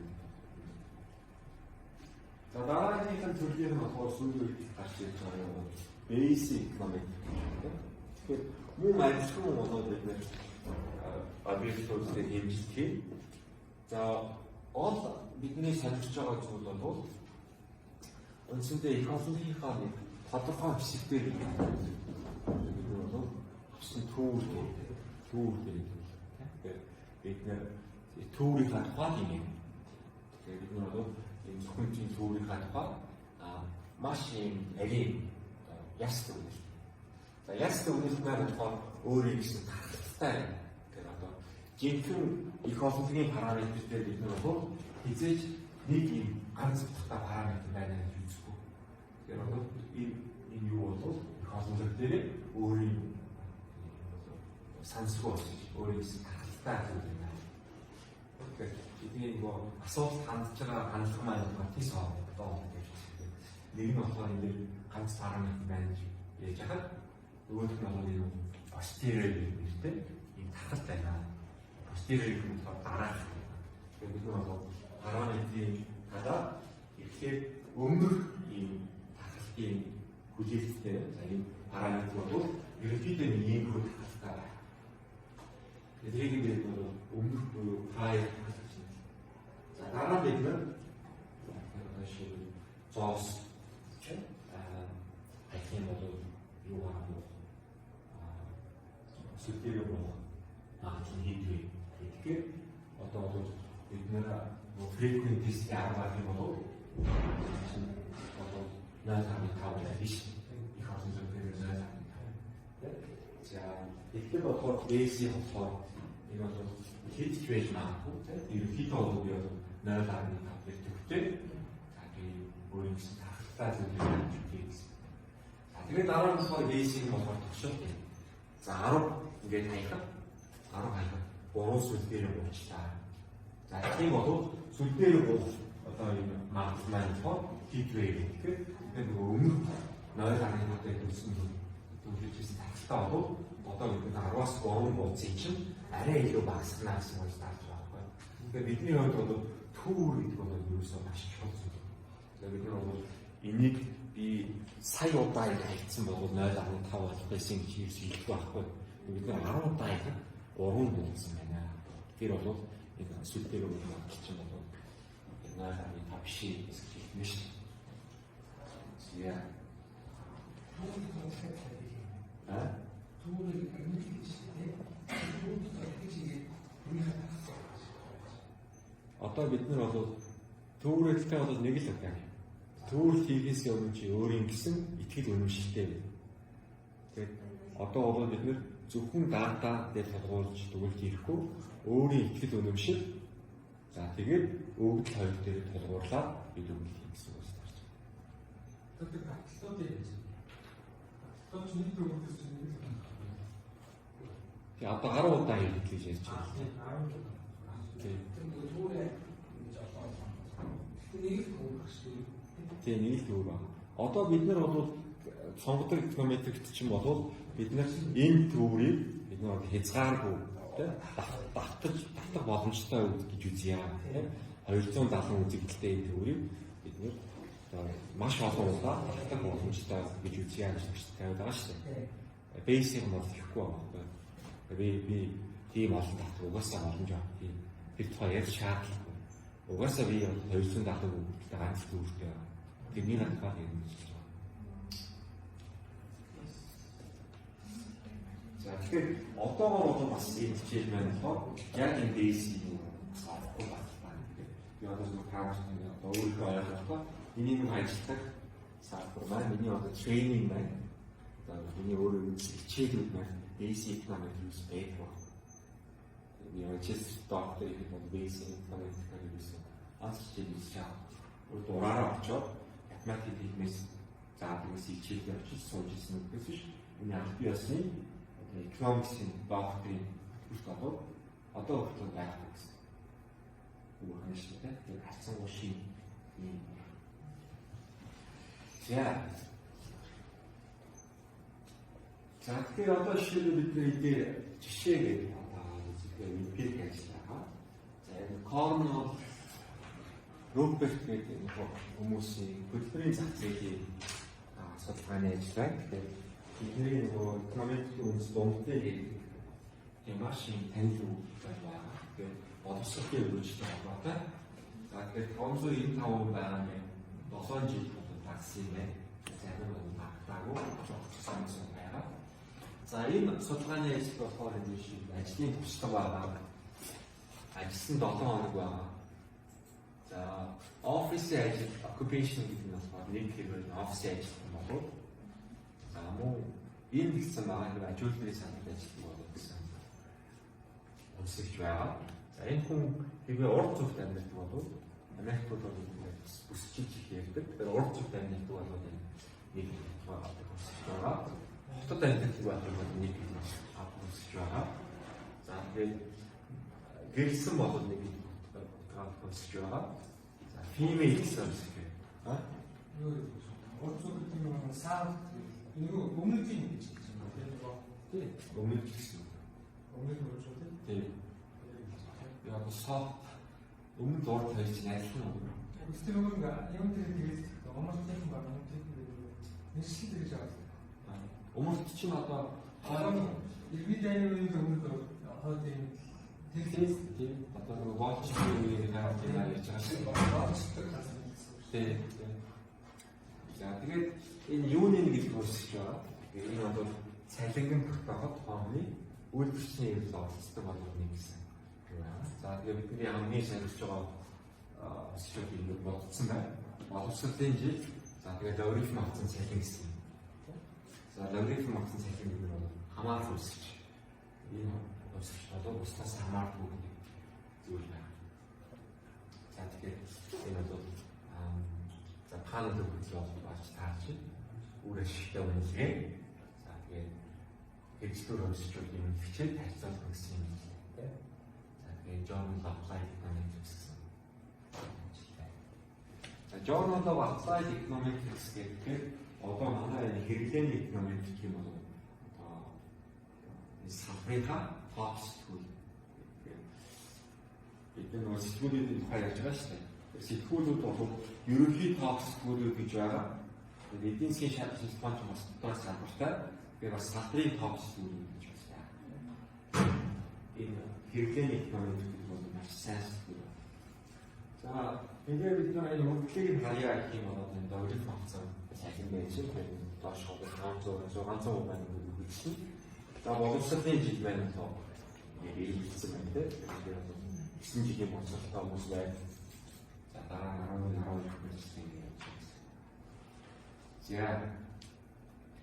S1: За дараагийн төрлийн нь болохоор сүүлийн үед гарч ирж байгаа юм бол basic economic. Тэгэхээр мөн ажлын оноо бид нэр объектуудыг хэмждэг. За ол бидний сонирхож байгаа зүйл бол үндсэндээ их онцлогынхаа нэг тодорхой хэсэгтэй бид нар бол авсан төвөр гэдэг. Бид нэр төврийнхаа тухай юм. Тэгэхээр бид нар бол энэ зөвхөн төврийнхаа тухай маш юм нарийн яс төвлөлт. За яс төвлөлт маань болохоор өөрийн гэсэн тархалтай. Тэгэхээр одоо жинхэнэ их онцлогийн параметр дээр бид нар бол хизээж нэг юм ганц утгатай параметр байна гэж үзэхгүй. Тэгэхээр одоо энэ юу бол их онцлог дээр өөрийн сансгүй өөрийн гэсэн тархалтай зүйл байна. Бидний нөгөө асуулт хандж байгаа хандлага маань тийс хоолтой гэж байна. Нэг нь болохоор энэ ганц параметр байна гэж яаж яхад нөгөөх нь бол энэ posterior нэртэй энэ тархалт байна. Posterior гэх нь дараа. Тэгээд бид нөгөө параметрийн гадаа ихээр өмнөх ийм тархалтын хүлээлттэй за энэ параметр бол ерөнхийдөө нэг ийм тархалтай байна. Тэгээд бид нөгөө өмнөх буюу файл дараа бид нар шиг зоос ахин бол юу аа сүлтээр бол хийдэг. Тэгэхээр одоо бид нар frequencies аргаар юм бол одоо 0.5 биш их олон зүйлээр 0.5. За тэгэхээр болохоор basic болохоор энэ бол хэд ч байж магадгүй тийм ерөнхийдөө бол би 0.5 гэж төгтөө. За би өөрийн гэсэн тархалтай зүйлийг хийх гэсэн. За тэгээд дараа нь болохоор basic болохоор тогшоолт юм. За 10 ингээд хаяхад 10 хаяхад 3 сүл дээр уучлаа. За тийм бол сүл дээр уух одоо энэ магадлал маань болохоор heat wave гэхээр нөгөө өмнөх 0.5-тай төрсэн төлөвлөжсэн тархалтай бол одоо бид 10-аас 3 бууцын чинь арай илүү багасгана гэсэн үг тааж байгаа байхгүй. Тэгэхээр бидний хувьд бол төвөр гэдэг бол ерөөсөө маш чухал зүйл. Тэгэхээр бид нар бол энийг би сая удаа хайцсан бол 0.5 болох байсан гэж хэлж байхгүй. Бид нар 10 удаа хайхад 3 болсон байна. Тэр бол энэ сүлтээр өгөх чинь бол 0.5 биш гэж хэлнэ шүү дээ. Яа. Одоо бид нар бол төвөрөлттэй бол нэг л удаа. Төвөрөлт хийхээс өмнө чи өөрийн гэсэн итгэл үнэмшилтэй байна. Тэгээд одоо бол бид нар зөвхөн дата дээр тодорхойлж төвөлт хийхгүй өөрийн итгэл үнэмшил за тэгээд өгдөл хоёр дээр тодорхойлаад бид өгдөл хийх гэсэн үг байна. Тэгээд батлууд яаж вэ? Батлууд нэг төвөрөлтөс нэг л байна. Тэгээд одоо 10 удаа хийх гэж ярьж байна. 10 удаа. Тийм нэг л төвөр байна. Одоо бид нар бол сонгодог эконометрикт чинь бол бид нар энэ төврийг бид нар хязгааргүй тийм давтах боломжтой гэж үзье. Тийм 270 үзэгдэлтэй энэ төврийг бид нар маш олон удаа давтах боломжтой гэж үзье гэж тавьдаг байгаа шүү дээ. Basic нь бол ихгүй байна. Би тийм олон татвар угаасаа боломж авах тийм тэр тухай ярих шаардлагагүй. Угаасаа би 200 татвар өгөхтэй ганц дүүртэй байна. Тэрний надад юм гэж байна. За тэгэхээр одоогоор бас ийм хичээл маань болохоор яг энэ дэйсийг бас авахгүй байна. Би одоо зөв таамаглаж одоо өөрийнхөө ойлголтоо энийг ажиллах салбар маань миний одоо тренинг маань одоо миний өөрөө хичээлүүд маань basic economic use байдаг. Би Manchester доктор их бол basic economic use хичээл хийж ураараа очоод математик хиймээс заавал хичээлээр очиж сууж ирсэн үгээс биш. Энэ аль бие ясны economics-ийн докторийн хүртэл одоо хүртэл байх гэсэн. Үгүй шүү дээ. Тэр хацсан ушийн юм. За тэгэхээр одоо жишээлбэл бидний жишээ гэдэг эмпирик ажиллагаа. За энэ Корнел Роберт гэдэг хүмүүсийн хөтөлбөрийн зах зээлийн судалгааны ажиллагаа. Тэгэхээр бидний нөгөө экономикийн үндэс дундтай гэдэг тийм маш их танил үг байна. Тэгэхээр боловсролын өргөжлөлтэй холбоотой. За тэгэхээр 595 байгаа нь 7 жил болон тагсан юм байна. Зарим нь багтаагүй сонсон байгаа. За энэ судалгааны ажил болохоор энэ шиг ажлын туршлага байгаа. Ажилласан 7 хоног байгаа. За офисын ажил occupation гэдэг нь болохоор нэг хэрэг офисын ажил юм болов. За мөн энэ гэсэн байгаа нэг ажилтны саналд ажиллах болов гэсэн онцлогч байгаа. За энэ хүн хэвээ урд зүгт амьдардаг болов. Америкт бол бүсчилж ярьдаг. Тэр урд зүгт амьдардаг болов нэг онцлогч байгаа. Хотод амьдардаг болов нэг онцлогч байгаа. За тэгээд гэрэлсэн болов нэг онцлогч байгаа. За female гэсэн онцлогч байна.
S2: Урд зүгт юм саад энэ өмнөд юм гэж байна.
S1: Тийм. Өмнөд гэсэн.
S2: Өмнөд нь шүү дээ.
S1: Тийм. Яг саад өмнөд урд хоёр чинь адилхан юм.
S2: Үстэй нөгөө юм тэгээд онцлог юм байна. Нэшил гэж байна.
S1: Өмнөд чинь одоо
S2: иргэд дайны үеийн өмнөд хаад юм.
S1: Тийм. Одоо нөгөө болчгийн үеийг гаргаж ярьж байгаа шүү. Тийм. За тэгээд энэ юуны нэг гэж үүсэж байгаа. Энэ одоо цалинган тогтооход тооны үйлдвэрчний эрүүл олцдог болгох нэг гэсэн. За тэгээд бидний хамгийн сонирхож байгаа өсөлт юм бодсон байна. Боловсролын жил. За тэгээд логарифм авсан цалин гэсэн. За логарифм авсан цалин гэдэг нь хамаарал өсөж. Энэ өсөж болоо устгаас хамаардаг гэдэг зүйл байна. За тэгээд энэ бол за панел хөдөлгөөн болж таарч үрээ шигтэй үнэлгээ. За тэгээд хэвчлэр өсөж юм хичээл харьцуулах гэсэн юм байна. За тэгээд journal applied economics гэсэн. За journal of applied economics гэдэг одоо манай энэ хэрэглээний economics юм бол одоо энэ салбарынхаа top school. Бид нэг сэтгүүлүүдийн тухай ярьж байгаа шүү дээ. Сэтгүүлүүд бол ерөнхий топ сэтгүүлүүд гэж байгаа. Эдийн засгийн шалтгаан бас дотор салбартай. Тэгээ бас салбарын топ сэтгүүлүүд гэж байна. Энэ хэрэглээний экономик гэдэг бол маш сайн сэтгүүл. За тэгээд бид нар энэ мөнгөлийг харьяа гэх юм бол энэ дөрвөн функцон сайхан байж байгаа. Доош хаваа 100% байна гэдэг үгсэн. За боловсролын жил байна тоо. Тэгээд хэлсэн байна те. Тэгээд 9 жилийн боловсролтой хүмүүс байна. Дараа нь 12 хүртэл юм. За.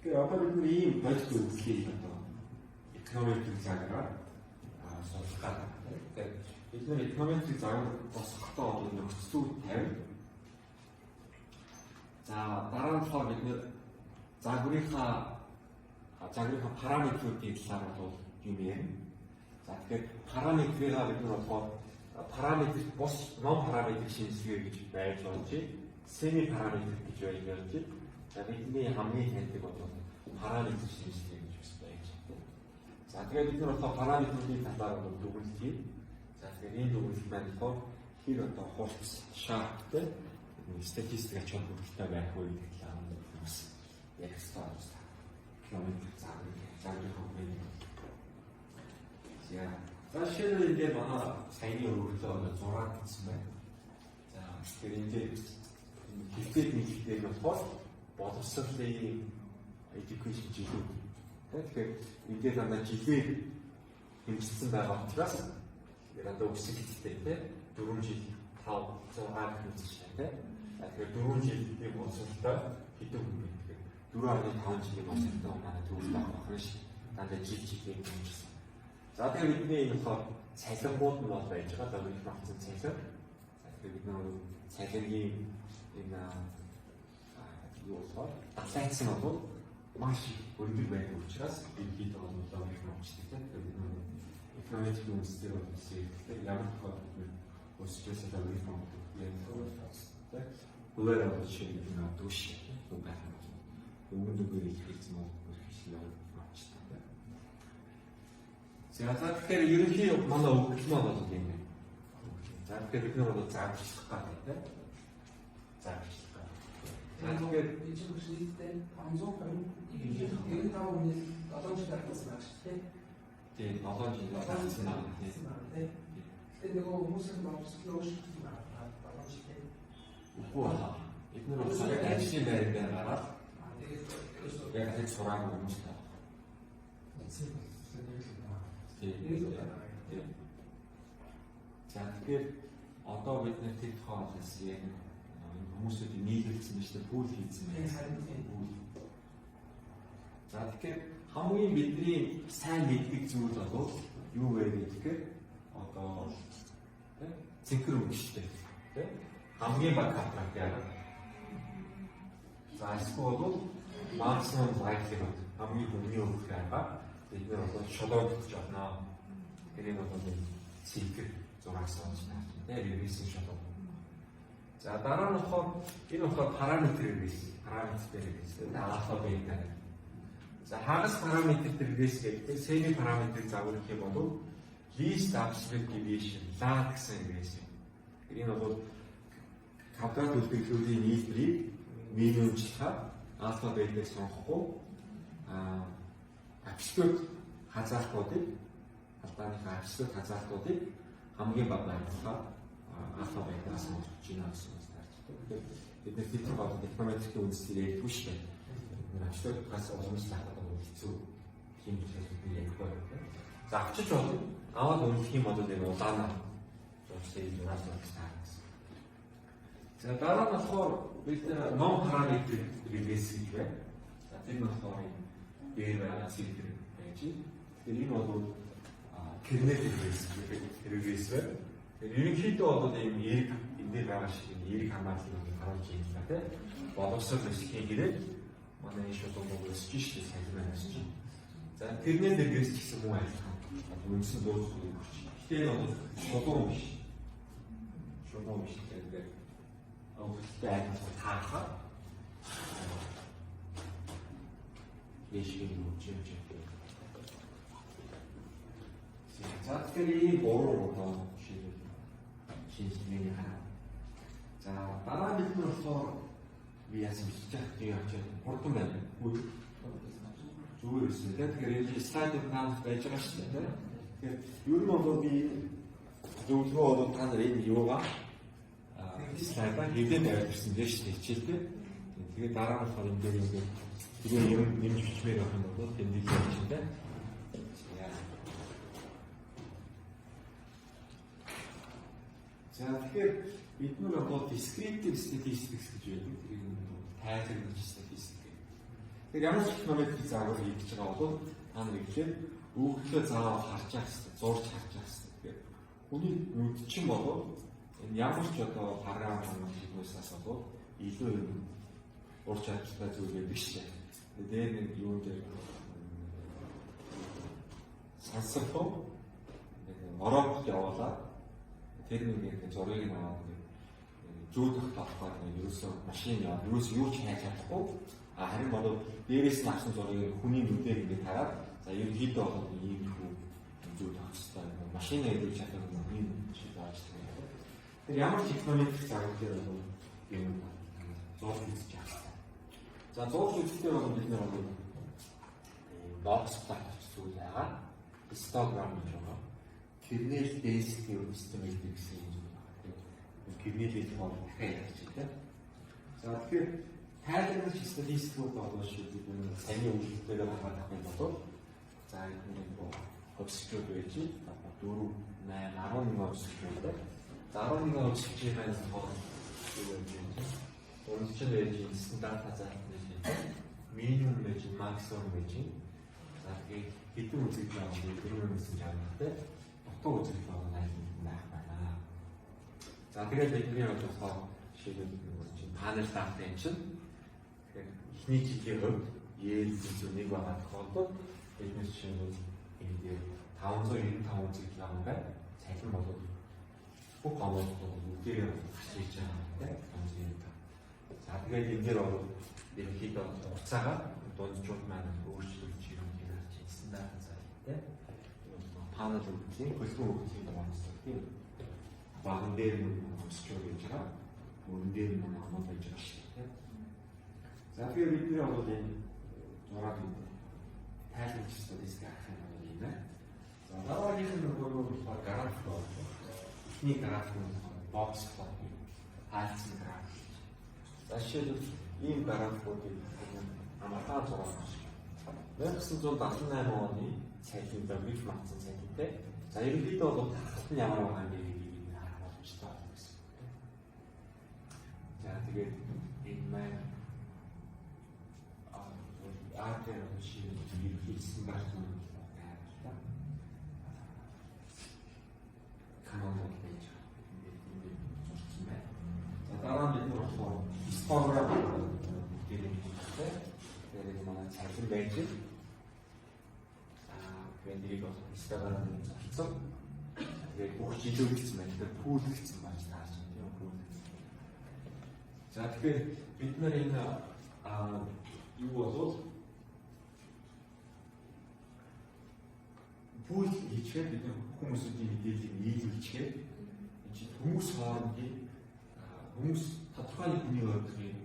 S1: Тэгэхээр одоо бид нэг ийм бодит үйлчлэгийг одоо экономикийн цагаараа сонсох гэдэг. Бид нэг экономикийн цагаар босгохдоо одоо нөхцөл тавь. За дараа нь бид нэг загварынхаа параметруудын талаар бол юм ярина. За тэгэхээр параметрийг бид нар болохоор параметр бос non параметр шинжилгээ гэж байж болж семи параметр гэж байж. За бидний хамгийн таньдаг бол параметр шинжилгээ гэж байж. За тэгээд бид нар одоо параметруудын талаар бол дүгнэлтээ. За тэгээд энэ дүгнэлт маань болохоор хэр одоо хурц шаардтай статистик ач холбогдолтой байх вэ гэдэг талаар бас ярих хэрэгтэй. Километр загвар хэмжээ. За 사실은 이제 манай саяны өргөлөө 6 гэсэн байна. За тэгэхээр энэ хэлбэл нийтлэлээр болохоор боловсролын education жилүүд. Тэгэхээр энэ дандаа жилээр хэмжсэн байгаа учраас дандаа өсөлттэй тийм 4 жил 5 6 хэмжсэн тийм. Тэгэхээр 4 жилийн боловсролтой хэдэн хүн бэ? Тэгэхээр 4.5 жилийн боловсролтой манай төвлөрөх байх нь дандаа жилийн хэмжсэн. За тэгэхээр бидний энэ болохоор цалингууд нь бол байж байгаа. Одоо бидний авсан цалин. За тэгэхээр бид нэг цалингийн энэ юу болохоор датайцсан бол маш өндөр байдаг учраас бид одоо их номчтой тийм. Тэгэхээр бид нэг экономик үндэстээр боловсруулалтыг ямар тохиолдолд өсчихсэн одоо их ном яг тийм. Гүлээр авах шиг нэг дүүш үг байх юм. Өгөн их хэлсэн бол хэрэгжил номчтой. За тэгэхээр ерөнхий манай өгөгдөл маань бол юм байна. За тэгэхээр бид нар бол заавчлах гэдэг тийм. Заавчлах. За тэгээд
S2: энэ чинь хүчлэгтэй 520 95 оны 7 жил татсан байна шүү дээ.
S1: тийм 7 жил татсан байна тийм.
S2: Тэгээд нөгөө хүмүүсийн боловсрол өөрчлөлт байна. 7 жилээ.
S1: Үгүй байна. Бид нар бол яг ажлын байр дээр гараад
S2: тэгээд
S1: яг тэр сургаал өгмөстэй. За тэгэхээр одоо бид нэр тэр тоолоос яг хүмүүсүүдийг нийлүүлсэн биш үү пүүл хийсэн байна. За тэгэхээр хамгийн бидний сайн мэддэг зүйл бол юу вэ гэхээр одоо цэнхэр өнгөштэй тийм хамгийн бага контракт яа. За эсвэл бол максимум likelihood хамгийн хүмүүний өгөх байгаа. Бид нэр одоо шодоод гэж байна. Тэр нь бол цэнхэр 6-аас онц байна. Тэр ревизийн шодоо. За дараа нь болохоор энэ болохоор параметр ревиз. Параметр ревиз. Алфавит байна. За хагас параметр ревиз гэдэг семи параметрыг загварх юм бол least absolute deviation LA гэсэн ревиз. Энэ бол квадрат үлдэгдлүүдийн нийлбэрийг минимумчлахад алфавитыг сонгохгүй абсолют хазаалтуудыг албаныхаа абсолют хазаалтуудыг хамгийн бага байдлаар алфавитаас сонгож байна гэсэн үг байна. Бид нар фильтр болоод экономикийн үндэслэлийг ярьдгүй шүү дээ. Абсолютгаас уламжлах гэдэг хэцүү юм хэлбэр яг байна. За авчиж бол аваад үнэлэх юм бол энэ улаанаа зөвшөөрөл юунаас байна гэсэн. За дараа нь болохоор бид non parametric release гэж байна. За тэр нь болохоор дээр байгаа цифр байж. Тэгэхээр энэ бол kernel release байна. Тэгэхээр ерөнхийдөө бол ийм эрг энэ байгаа шиг эрг хамгааллыг харуулж байна тийм. Боловсрол өсөхийн гэрээ манай энэ шууд бол өсөж шүү дээ салбар өсөж. За kernel release гэсэн хүн ажиллах. Үндсэн дууц үгүй. Тэгэхээр бол шулуун биш. Шулуун биш гэдэг. Өөртөө ажиллах таахаа. Яшиг юм уу чимч. За тэгэхээр буруу одоо шинжилгээний хараа. За дараа бид нь болохоор би яасан гэж явж хурдан байна. Зүгээр эсвэл тэгэхээр энэ слайдыг таах байж байгаа шүү дээ. Тэгэхээр ер нь бол би зөвлөгөө бол та нар энэ юугаа слайдаа хэвдэн тавьчихсан дээ шүү дээ хичээлдээ. Тэгээд дараа нь болохоор энэ ингээд зүгээр юм нэмж бичмээр байх юм бол тэмдэглэж явж байна. За тэгэхээр бид нар одоо descriptive statistics гэж байдаг. Тэр нь тайлбарлаж статистик. Тэгэхээр ямар ч экономик заавар хийж байгаа бол та нар ихлээр өгөгдлөө заавал харж явах хэрэгтэй, зурж харж явах хэрэгтэй. Тэгэхээр хүний нүд чинь болов энэ ямар ч одоо програм хийхөөсөөс болов илүү юм ур чадвартай зүйл байдаг шүү дээ. Тэгээд нэг юун дээр сансархуу Мароккод явуулаад тэр нэг зургийг аваад зүүдэх талбар нэг ерөөсөө машин яа, ерөөсөө юу ч хайж чадахгүй. Харин болов дээрээс нь авсан зургийг хүний нүдээр ингээд хараад за ерөнхийдөө бол ийм хүү зүүд авах хэрэгтэй. Машин эдэлж чадах юм шиг байж байгаа. Тэр ямар ч экономик зарим дээр бол юм зург хийж байгаа. За зург хийхдээ бол бид нар бол бокс плат зүйл байгаа. Хистограм гэж байгаа. Kernel density system гэдэг гэсэн юм байна. Kernel-ийг бол дахиад ярьж байна. За тэгэхээр тайлбарлаж статистикууд болоо шүү дээ. Саяны үйлдэлээр харах юм бол за энэ обсчууд байж 4 8 11 обсчууд байна. За 11 обсчуудын хоо юу вэ? Онцлог байж стандарт хазаарт байж минимум байж максимум байж. За тэгээд хэдэн үзэгдэл авах вэ? Дөрвөн мессеж авахтай. Дутуу үзэгдэл бол байх байна. За тэгээд бидний болохоор жишээлбэл чинь панел дата юм чинь. Тэгэхээр эхний жилийн хувьд EL 101 байгаа тохиолдолд бидний жишээлбэл энэ 595 үзэгдэл авах бай. Цахим болоод бүх онолтууд бүгдээрээ хашиж байгаа юм байна. За тэгээд энэ дээр бол ерөнхийдөө уцаагаар дунджууд маань өөрчлөлт юм хийж стандарт зайлтай. Панел үйлдлийн хөлбөр үйлдлийн онцлог тийм. Баган дээр нь өсчөө гэж байгаа. Мөрөн дээр нь хамт байж байгаа шүү дээ. За тэгэхээр бидний бол энэ зураг тайлбарч статистик авах юм бол юм байна. За дараагийн нь болохоор график байна. Эхний график нь бокс плот. Хайлтсан график. За жишээлбэл ийм графикуудыг амархан зураг байна. 1978 оны цайлын дөрвөл матсан цайлтай. За ерөнхийдөө бол тархалт нь ямар байгаа юм бэ гэдгийг харах боломжтой байна гэсэн. За тэгээд энэ маань аатай шиг ерөнхийдсэн байна. Камон гэж зурсан байна. За дараа нь бид болохоор хистограф гэдэг юм байна. Тэгээд манай цайлан байж Вендерийг бол Instagram-аар хийсэн. Тэгээд бүх жилүүлсэн байна. Тэгээд пүүлсэн байж тааш тийм пүүл. За тэгэхээр бид нар энэ юу болов пүүл хийчихээ бид хүмүүсийн мэдээллийг нийлүүлчихээ. Энэ чинь хүмүүс хоорондын хүмүүс тодорхой нэг хүний өөрийн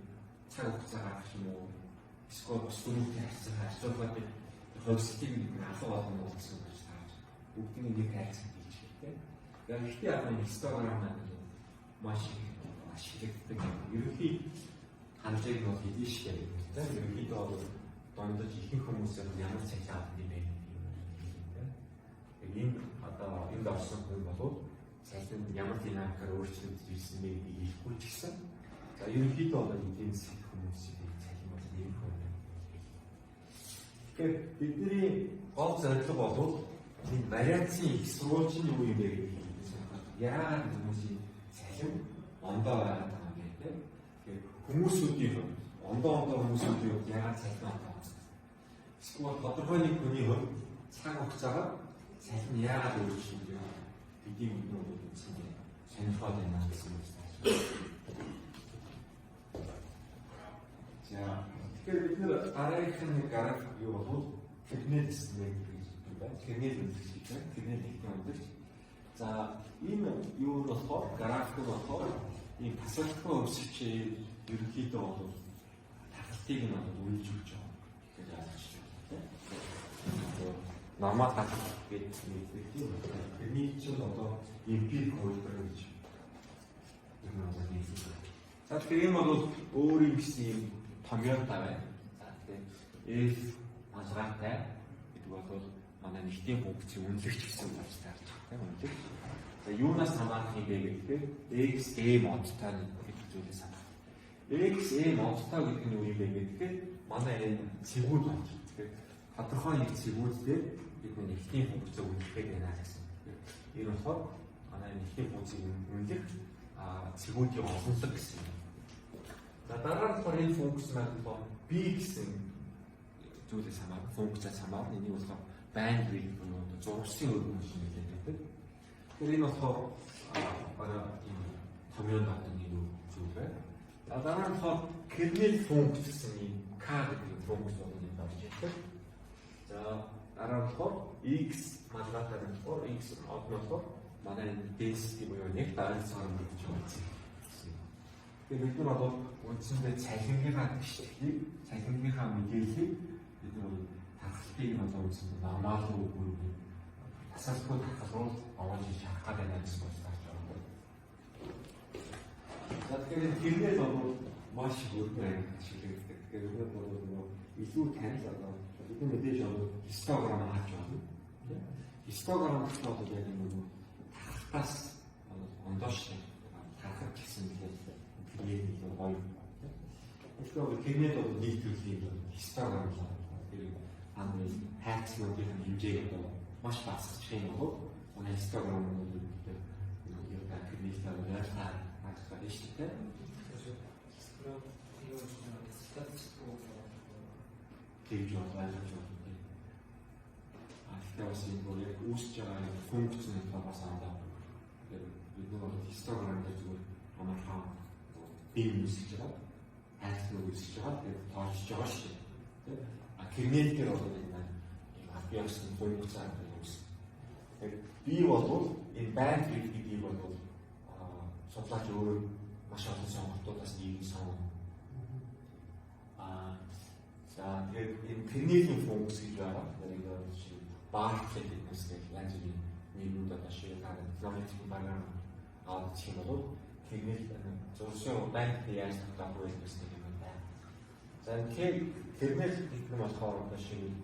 S1: цаг хугацаа гаргах юм уу? Эсвэл бус хүмүүстэй харьцуулахад хөлсөлтийг нэг алга болно гэсэн үг гэж тааж. Бүгднийг нэг хайцсан гэж хэлдэг. Гэхдээ яг энэ Instagram маань маш хэрэгтэй. Ерөнхий хандлагыг нь бол хэдий шиг юм. Ерөнхийдөө бол дондож ихэнх хүмүүсээр ямар цалин авах юм бэ гэдэг. Энэ одоо энд орсон хүн болоод цалин ямар динамикаар өөрчлөгдөж ирсэн бэ гэдгийг хэлэхгүй ч гэсэн. За ерөнхийдөө бол эдийн засгийн хүмүүсийн цалин бол ийм хүн. Тэгэхээр бидний гол зорилго бол энэ вариацийн их сурвалжийн юу юм бэ гэдгийг яагаад хүмүүсийн цалин ондоо байгаад байгаа юм бэ? Тэгэхээр хүмүүсүүдийн ондоо хүмүүсүүдийн хувьд яагаад цалин ондоо? Эсвэл тодорхой нэг хүний хувьд цаг хугацаагаар цалин яагаад өөрчлөлт юм? Бидний өмнө сонирхоод байна гэсэн үг байна. За тэгэхээр бид нэр дараагийн график юу бол Kernel system гэж байна. Kernel үйлчлэг байна. Kernel технологи. За энэ юу болохоор график болохоор ийм тасалбартай өсөлтөөр ерөнхийдөө бол тархалтыг нь үйлж өгч байгаа гэж ойлгож байна. Намаа тархалт гэдэг нэг юм. Тэрний чинь одоо empiric хувилбар гэж юм аа гэсэн. За тэгэхээр энэ бол өөрийн гэсэн юм томьёотой байна. За тэгэхээр F мажраатай гэдэг бол манай нэгтийн функцийн үнэлэгч гэсэн үг болж таарч байна. Үнэлэгч. За юунаас хамаарх юм бэ гэхээр X A модтой гэдэг зүйлээс хамаарх. X A модтой гэдэг нь юу юм бэ гэхээр манай энэ цэгүүд байна. Тэгэхээр тодорхой нэг цэгүүд дээр бидний нэгтийн функцийг үнэлэх байна гэсэн. Энэ болохоор манай нэгтийн функцийг үнэлэх цэгүүдийн олонлог гэсэн юм. За дараа нь энэ функц маань бол B гэсэн зүйлээс хамаарх, функцаас хамаарх. Энийг болохоор bandwidth буюу зургийн өргөн шиг хэлдэг. Тэгэхээр энэ болохоор бараа энэ томьёон батны нэг зүйл байна. За дараа нь болохоор kernel функц гэсэн юм K гэдэг функц болно юм байна. За дараа нь болохоор X малгатаар нь болохоор X одноосоор манай density буюу нэг дараагийн цаана гэж үзсэн. Тэгэхээр бид нар бол үндсэндээ цалингийнхаа гişтгийг, цалингийнхаа мэдээллийг бид нар тархалтыг нь одоо үндсэндээ нормал үгүй асаасгүй хасрал оож шахах гэдэг юм шиг байна. За тэгэхээр тэрнээ бол маш өөрөөр шилжүүлдэг. Тэгэхээр өнөөдөр бол илүү танил одоо бидний мэдээж одоо хистограм хаач болно. Хистограм гэдэг бол яг нэг тахтаас ондоош тахах гэсэн тэгээд гоё. Тэгэхээр тэрнээ бол нийтлэлийн хистограм тэр хамгийн хайцлуудын хэмжээг одоо маш багасгах юм бол манай хистограм бол юу гэдэг тэрний талаар хаалцах шүү дээ. Тэгж ойлгож байна. Тэгэхээр бас энэ бол яг үүсэж байгаа функцны талаас андаа. Тэгэхээр бид нөгөө хистограм гэж зүгээр амархан бие үүсэж байгаа. Хайцлууд үүсэж байгаа. Тэгээд тоолж байгаа шүү дээ. А кирнет дээр бол энэ авьяасны функц андаа үүсэж. Тэгэхээр би бол энэ банд гэдэг бий бол судлаач өөрөө маш олон сонголтуудаас нэг сонгоно. За тэгээд энэ кирнетийн функц гэж байгаа. Тэгээд жишээ Bartlett гэдэг янз бүрийн нэрүүд одоо шийдэл километрийн багаар авах юм бол кирнет зөвшөөрсөн банк яаж татах вэ гэсэн юм байна. За кирнет гэдэг нь болохоор одоо шийдэл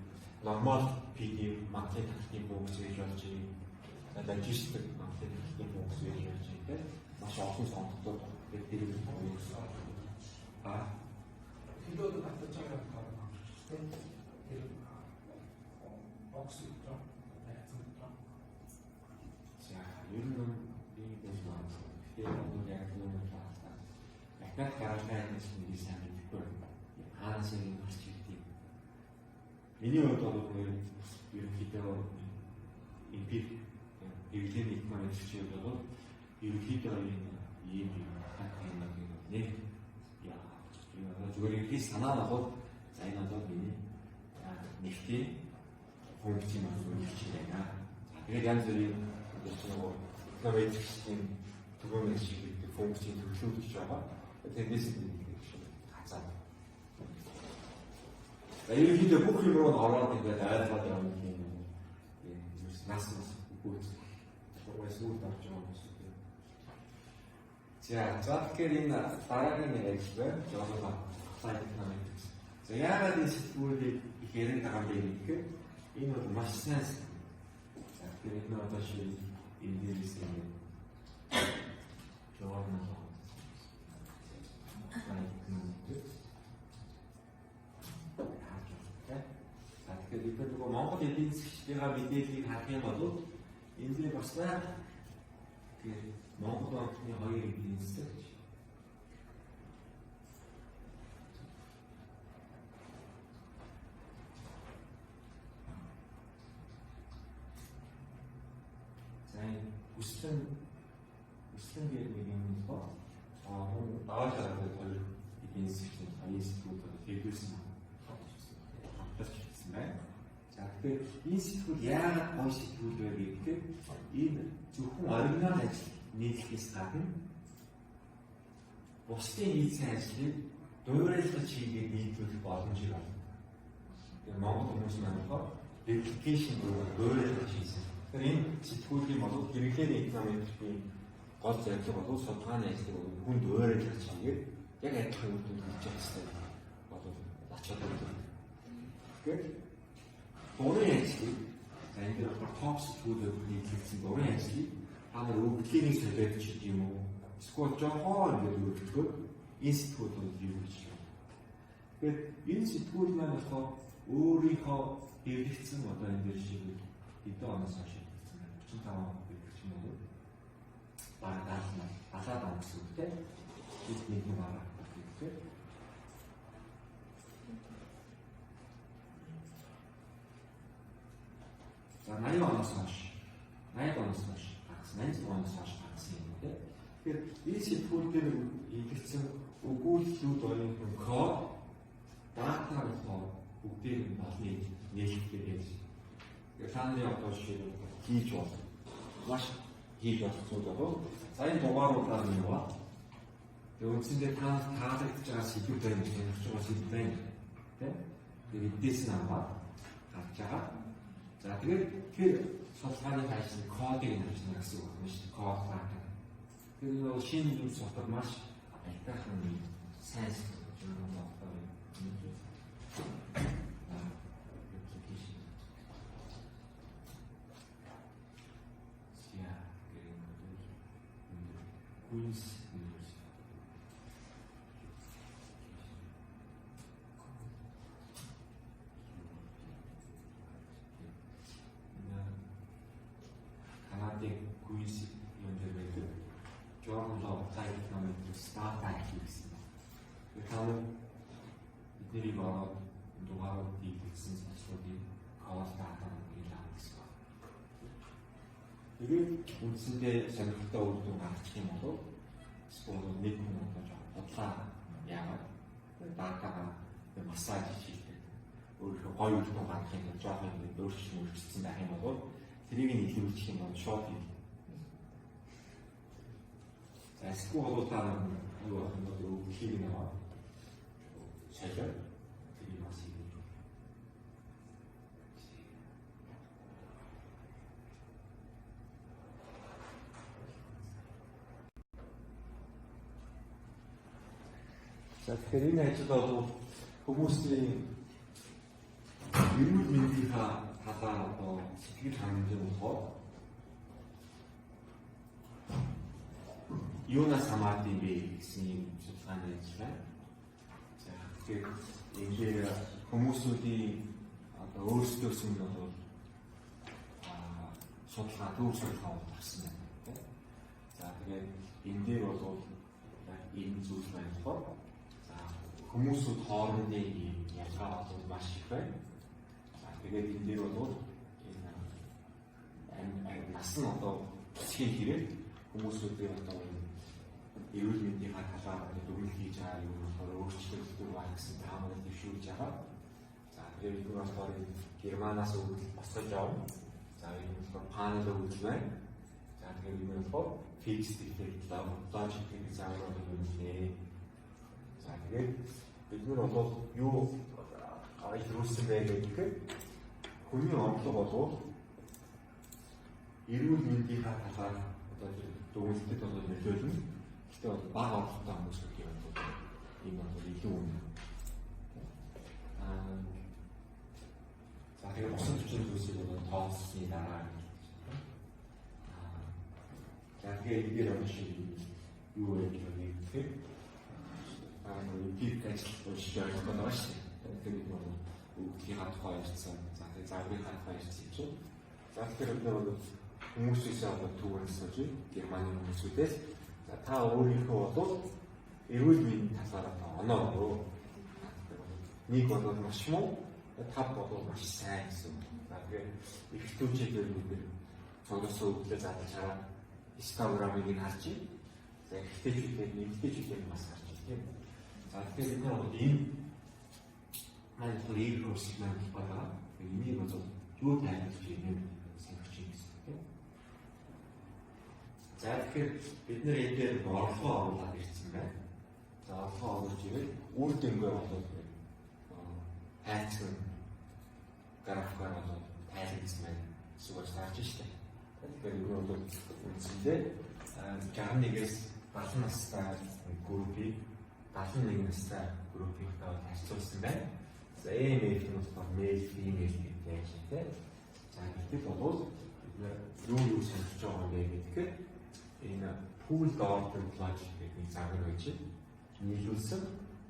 S1: нормал PD маркетинг функц гэж болж байна. Логистик маркетинг функц гэж болж байна. Маш олон сонголтууд гэдэг юм байна.
S2: Хилээд татаж байгаа юм. Оксидро тайцсан.
S1: За, ер нь ийм гэж байна. Тэгэхээр одоо яг нэг таасаа. Дахиад гаргахын нэг сайн мэдэхгүй. Хаанаас юм гарч ирдэг. Миний хувьд бол ерөнхийдөө эмпир эвлэний экономик чиглэл бол ерөнхийдөө ийм нэг зүгээр их санаа бол за энэ одоо миний нэгтийн функцийн үзүүлэлт байна. Тэгээд янз бүрийн экономикийн төгөөмөл шиг функцийн төлөвлөлт гэж байгаа. Тэрнээс нэг хацаа. Ерөнхийдөө бүх юм руу ороод ингээд айлгаад явах юм. Нас бүгд уусууд авч байгаа юм шиг. За тэгэхээр энэ дараагийн нэг ажил байна. Жолоо сайт экономикс. За яагаад энэ сэтгүүлийг их ярих байгаа юм бэ гэхээр энэ бол маш сайн. За тэгэхээр энэ одоо шиг энэ дээрээс нэг жолоо тэгэхээр бид нөгөө Монгол эдийн засгийн мэдээллийг харах юм бол энэ дээр бас тэгээд Монгол банкны хоёр эдийн засаг гэж. За үслэн гэдэг нэг юм бол дааж байгаа хоёр эдийн засгийн хоёр сэтгүүл хэвлүүлсэн хамтарч ирсэн байна. За тэгэхээр энэ сэтгүүл яагаад гоё сэтгүүл вэ гэхээр энэ зөвхөн оригинал ажил нийлэхээс гадна бусдын хийсэн ажлыг дуурайлгаж хийгээд нийлүүлэх боломжийг олно. Тэгэхээр Монгол хүмүүс манайхаар replication дуурайлгаж хийсэн. Тэгэхээр энэ сэтгүүлийн бол хэрэглээний экономикийн гол зорилго бол судалгааны ажлыг хүн дуурайлгаж хийгээд яг адилхан үр дүнд хүргэж явах хэрэгтэй бол ачаад байна. Тэгэхээр дурын ажлыг за энэ дээр топ сэтгүүлээр нийлүүлсэн дурын ажлыг амар өвдлөгийн солиод ч гэдэг юм уу. Эсвэл жоохон ингээд өргөдгөө энэ сэтгүүл бол юу гэж байна. Тэгэхээр энэ сэтгүүл маань болохоор өөрийнхөө хэвлэгдсэн одоо энэ дээр шиг хэдэн оноос хойш хэвлэгдсэн байна. 35 он хэвлэгдсэн юм уу. Багадаа 70 он гэсэн үг тийм. Бид нэг юм аа гэдэг. За 80 оноос хойш 80 оноос хойш 80 оноос хойш гарсан юм тийм. Тэгэхээр энэ сэтгүүл дээр хийгдсэн өгүүлбэрүүд оюун код дата болохоор бүгдийг олны нээлттэй байж. Тэгэхээр таны одоо шиг хийж болно. Маш хийж болох зүйл бол за энэ дугааруудаар нь яваа. Тэгээ үндсэндээ та таалагдж байгаа сэдвүүд байна гэж хэлж байгаа сэдв байна. Тийм. Тэгээ эдээс нь аваад гарч байгаа. За тэгээд тэр судалгааны ажлын кодыг нэрлэнэ гэсэн үг байна шүү дээ. Код фактор. Тэр нэг шинэ зүйл дотор маш айтайхан нэг сайн зүйл юм байна. Queen's University. Канадын Queen's University Journal of Economic Start-up гэсэн. Тэгэхээр бидний гоо дугаар хийгдсэн асуудлыг код дата гэж авсан. Тэгээд үндсэндээ сонирхолтой үр дүн гаргах юм бол эсвэл нэг хүн болж бодлаа яагаад датагаа массаж хийдэг өөрийнхөө гоё үр дүн гаргах юм бол жоох юм өөрчлөлтсөн байх юм бол тэрийг нийлүүлчих юм бол шот хийх. За эсвэл бол та юу болох юм бол өөхийг нэг шалгал тэрийг бас хийх. За тэгэхээр энэ ажил бол хүмүүсийн эрүүл мэндийн талаар одоо сэтгэл хангамжийн болохоор юунаас хамаардаг бэ гэсэн юм судалгааны ажил байна. За тэгэхээр энэ хүмүүсийн одоо өөрсдөөс нь бол судалгаа судалгаа болсон байна. За тэгээд энэ дээр бол энэ зүйл байна болохоор хүмүүсүүд хоорондын ялгаа бол маш их байна. Тэгээд энэ дээр бол энэ нас нь одоо төсгийн хэрэг хүмүүсүүдийн одоо эрүүл мэндийн талаар дүгнэлт хийж байгаа юм болохоор өөрчлөлтүүд байна гэсэн таамаглалт дэвшүүлж байгаа. За тэгээд энэ болохоор Германаас өгдөл босож авна. За энэ болохоор панел өгдөл байна. За тэгээд энэ болохоор fixed effect logic гэдэг заавар юм нэ. За тэгээд бид нар бол юу илрүүлсэн бэ гэхээр хүний онцлог бол эрүүл мэндийн талаар одоо дүгнэлтэд бол нөлөөлнө. Гэхдээ бол бага онцлогтой хүмүүс гэх юм бол энэ бол илүү үнэ. За тэгээд босод хүчин зүйлсийг бол тооцсны дараа за тэгээд энэ дээр шиг юу вэ гэхээр пик ажил болж байгаа шүү дээ. Тэгээд нэг үгний хатхаа ярьсан. За тэгээд загварын хатхаа ярьсан чинь. За тэгэхээр бид бол хүмүүсээс аваад түүнээс чи Германы хүмүүсүүдээс за та өөрийнхөө бол эрүүл мэндийн талаар оноо. Нэг бол маш муу, тав бол маш сайн гэсэн. За тэгээд ихтүүчээр бид цогцсон үгээр задлж хараад Инстаграмыг нь харж байна. За ихтэйчүүдээр нэмтэйчүүдээр бас харж байна. За тэгэхээр бид нар энэ маань төрийг өөрсдөө маань байгаа. Энийг бол юу тайлбарлаж юм сонирхож байна гэсэн. За тэгэхээр бид нар энэ дээр орлогоо оруулаад ирсэн байна. За орлогоо оруулж ирээд үр дүнгээ болоод хайцсан графикаар болоод тайлбарлсан байна. Зүгээр сарж штэ. Тэгэхээр энэ бол үндсэндээ 61-ээс 70 настай группийг 71 настай группийнхаа харьцуулсан байна. За AMF нь болохоор male female гэдэг байж тээ. За гэтэл бол юу сонирхож байгаа юм бэ гэхээр энэ pooled order logic гэдэг загвар байж нийлүүлсэн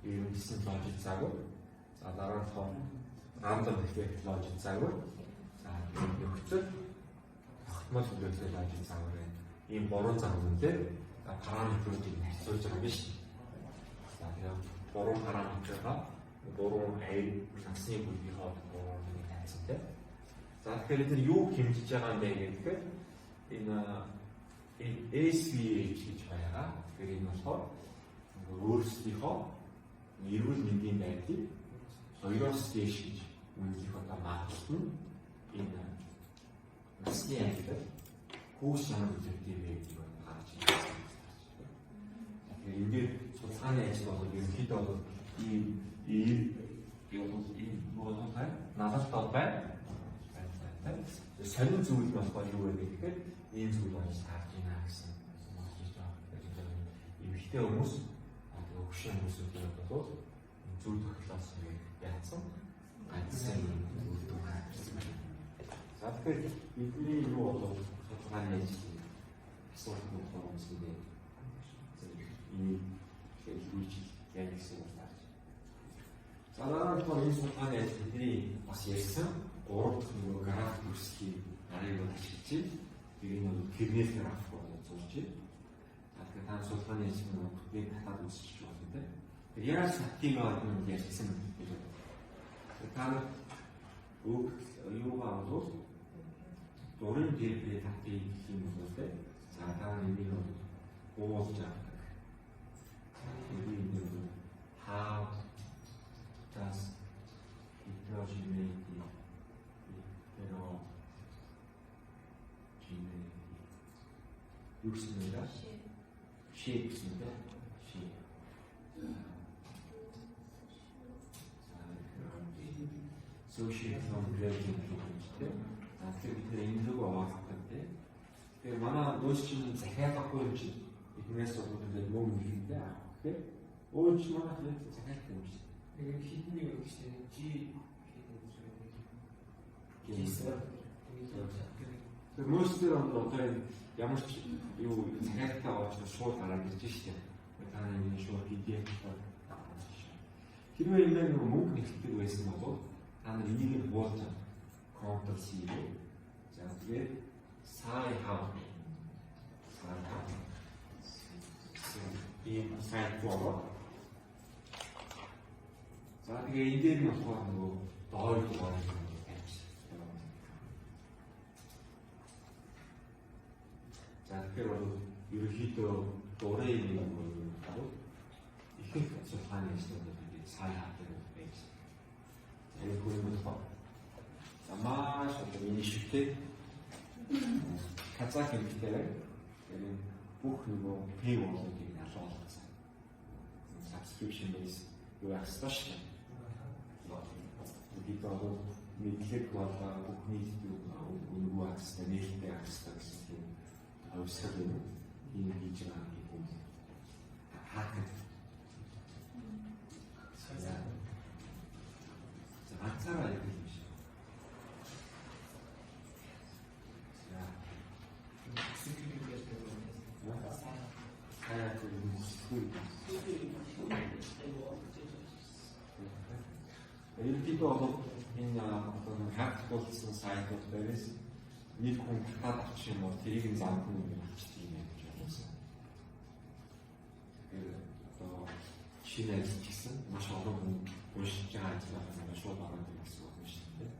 S1: эренбсэн logic загвар. За дараа нь random effect logic загвар. За нөхцөл тогтмол хөвлөлт logic загвар байна. Ийм гурван загвар дээр параметруудыг харьцуулж байгаа юм биш. За тэгээд гурван параметраа гурван аяр насны бүлгийнхаа гурван хайцтай. За тэгэхээр энэ юу хэмжиж байгаа юм бэ гэхээр энэ SVH гэж байгаа. Тэгэхээр энэ болохоор өөрсдийнхөө эрүүл мэндийн байдлыг хоёроос дээш гэж үнэлэх одоо магадлал нь энэ насны аяр хүүс ямар үзэгтэй вэ гэдэг нь гарч ирсэн. Тэгэхээр энэ судалгааны ажил бол ерөнхийдөө бол ийм нагалт байна. сонин зүйл болохоор юу вэ гэхээр ийм зүйл болж таарч байна гэсэн бодож байгаа. Эмэгтэй хүмүүс өгшин хүмүүсүүдээр бол зүйл тохиолоос яатсан ганцхан зүйл гарсан. За тэгэхээр бидний юу болов судалгааны ажил асуулт болгоомжтой ийм хэлбэрч яг гэсэн үг байна. За дараагийн энэ судалгааны ажил бидний бас ярьсан 3 дахь нөгөө граф үүсгэхийн арыг ашиглаж тэрийг нь кернел граф болгож зурж байна. За тэгэхээр та судалгааны ажил нөгөө бүтээн татаад үүсгэж байна тийм. Тэр яаж татгийг нь ярьсан гэж байна. Та юугаа бол дөрөв дэврээ татгийг юм бол тийм. За та энийг уулж авдаг. Энийг how does heterogeneity юу гэсэн бэ? Shape гэсэн бэ? Shape. Social from gradient гэдэг. Тэгэхээр бид энэ рүү аваад тийм. Тэгэхээр манай дөөс чинь захиалгагүй юм чинь биднээс бол ингээд мөн хэрэгтэй аа. Тэгэхээр өөр ч манай хэлээд захиалдаг юм чинь.
S2: Тэгээд хитний үг чинь G
S1: тэр мөстер одоо ямар ч юу захиалтай болж шууд гараад ирж штеп. Та энэ шууд PDF хэрвээ энэ мөнгө нэгтгэдэг байсан бол та нар энийг буулж Ctrl C. За тэгээд сай хав. ийм сайт болоо. За тэгээ энэ дээр нь болохоор нөгөө доор байгаа юм байна. За тэгэхээр бол ерөнхийдөө дурын юм бол ихэнх судалгааны ажлуудад сайн хаадаг байж. Энэ хүмүүс бол маш одоо энэ шигтэй казах юмтэй энэ бүх нөгөө пэйволыг алуулсан. Subscription base юу ахсан шүү дээ. Бид одоо мэдлэг болоо бүх нийтдээ өнгөө ахсан, нээлттэй ахсан гэсэн юм. Авсаг юм хийж байгаа юм. Хакер. За хацаараа яг юм шиг. За ерөнхийдөө бол энэ хакт болсон сайтууд дээрээс нэг хүн хатаад авчих юм бол тэрийг нь замд нь авчдаг юм гэж бодсон. Тэгэхээр одоо шинэ ажил гэсэн маш олон хүн уншиж байгаа ажлаа шууд ороод ирэх гэсэн үг шүү дээ.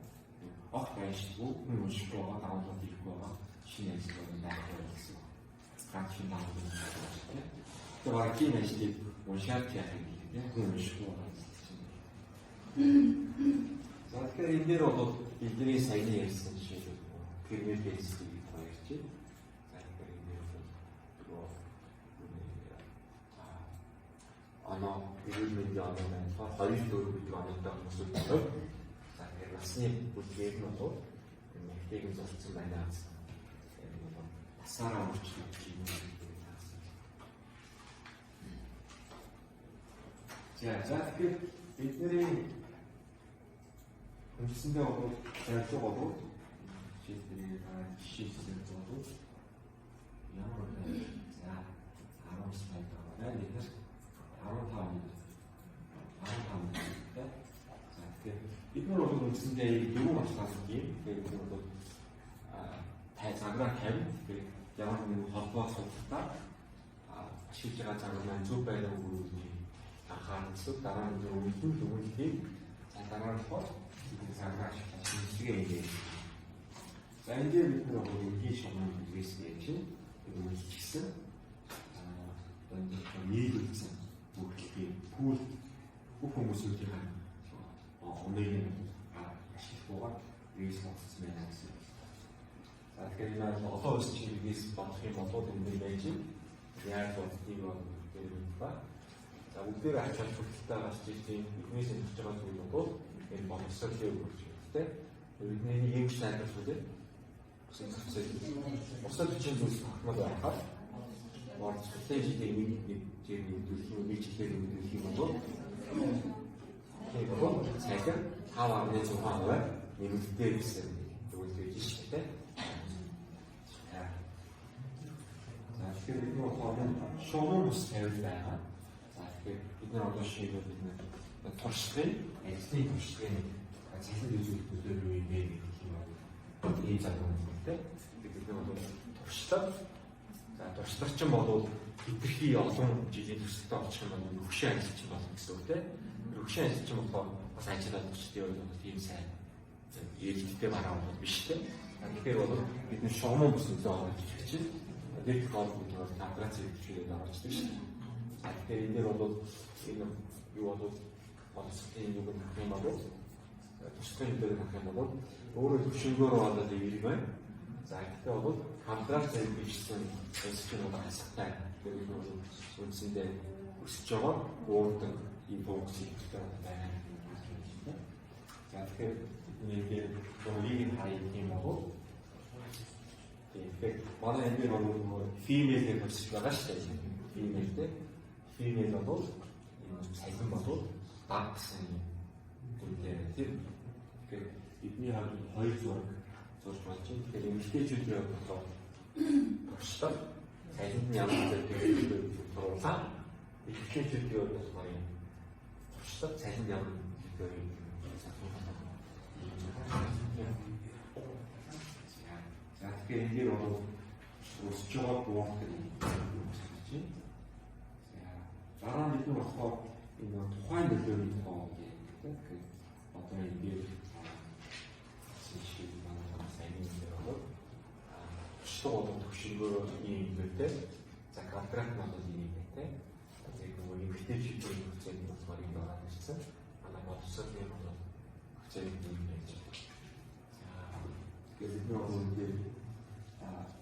S1: Огт байшгүй хүн уншиж байгаа даунлоод хийх байгаа шинэ ажил байх гэсэн үг. Ганц шинэ даунлоод хийх гэдэг. Тэр багийн ажлыг уншаад яах юм бэ? Хүн уншихгүй байгаа. За тэгэхээр энэ дээр бол бидний саяны ярьсан жишээ кернел бейсийг хоёрч. За тэгэхээр энэ дээр бол анаа ирүүлмэнд яадаг байна. Хоёр төр гэдэг оноотой хүмүүсүүд байна. За тэгэхээр насны бүлгээр нь бол эмэгтэйг зурцсан байна. Насаараа өөрчлөлт хийх юм. За тэгэхээр бидний үндсэндээ бол зорилго бол жишээ жишээлбэл бол ямар вэ? За 10 слайд байгаа. Нэг 15 минут. За тэгэхээр бид нар бол үндсэндээ дөрвөн ажлаас юм. Тэгэхээр бид бол загвар тавь. Тэгэхээр ямар нэгэн холбоо судалгаа ашиглаж байгаа загвар маань зөв байгаад өгүүлээ. Анхаарал зөв дараа нь үлдэн өгүүлэхийг дараа нь бол загвар ашиглаж хийгээ. За энэ дээр бид нар өгөх шугам хэрэгс гэж үйлчлсэн. Нийлүүлсэн бүхлийг пул бүх хүмүүсийн онлайн ашиглахаар хэрэгс болсон байна гэсэн. За тэгэхээр энэ олон улс чиглэлээс болох юм бол энэ байж яаж боддгийг ба за бүгдээр ач холбогдолтой гарч ирсэн биднээс хэлж байгаа зүйл бол энэ боловсролын өгч хэрэгтэй. Бидний нэг юм шийдэл үү? бусад хүчин зүйлс тогтмол байхад боловсролын жилийн нэг зүйлийг нэг жилээр өгөх юм бол тэгээд цайг 5.6% нэмэгдээ гэсэн зүйл гэж шүү дээ. За тэгэхээр бид нэг шуурын ус тавьж байгаа. За тэгэхээр бид нар одоо шийдвэр бид нар туршлагын ажлын туршлагын цалин үзүүлэлт төлөв юм бэ гэх юм бол ийм загвартай. Бид нар бол туршлага за туршлага чинь бол хэтэрхий олон жилийн туршлагатай очих юм бол хөгшин ажилч болно гэсэн үг тийм. Хөгшин ажилч болохоор бас ажиллаад өчтдөө бол ийм сайн эргэлттэй бараа бол биш тийм. Тэгэхээр бол бид нар шугамын бүс нөлөө оруулж чинь нэг гол бид бол интеграц хэрэгжүүлээд оролцдог шүү дээ. Тэгэхээр энэ дээр бол энэ юу бол боловсролын нэг юм бол туршлагын дээр нэг юм бол өөрөө төвшнгөөр болоод ирэх байна. За гэхдээ бол хамтран зэрэгжсэн эсрэг нь хасахтай. Тэр нь бол үндсэндээ өсөж байгаа өөртөө ийм фокус хийхтэй байна. За тэгэхээр нэг өөрийн хаяг юм бол тэгэхээр манай энэ дээр бол female гэх зүйл байгаа шүү дээ. Female дээ. Female бол энэ цалин бол баг гэсэн юм. Тэгэхээр бидний хавьд 2 зураг зурж болж байна. Тэгэхээр эмэгтэйчүүдийн бодлоо туршлага цалинд ямар зүйлүүд туруулаа. Эмэгтэйчүүдийн бодлоо юм. Туршлага цалинд ямар зүйлүүд за тэгэхээр энэ дээр бол өсөж байгаа буурт гэж байна. Дараа нь бид нар болохоор энэ тухайн нөлөөний тухай гэдэг. Одоо энэ дээр шийдвэр манай сайн юм дээр бол туршлага төвшнгөөр ийм нөлөөтэй. За контракт нь бол ийм нөлөөтэй. Тэгээд нөгөө эмэгтэйчүүдийн хүчтэй болохоор энэ байгаа гэсэн. Манай боловсролын хүчтэй юм байж байна. Тэгээд бид нар өнөөдөр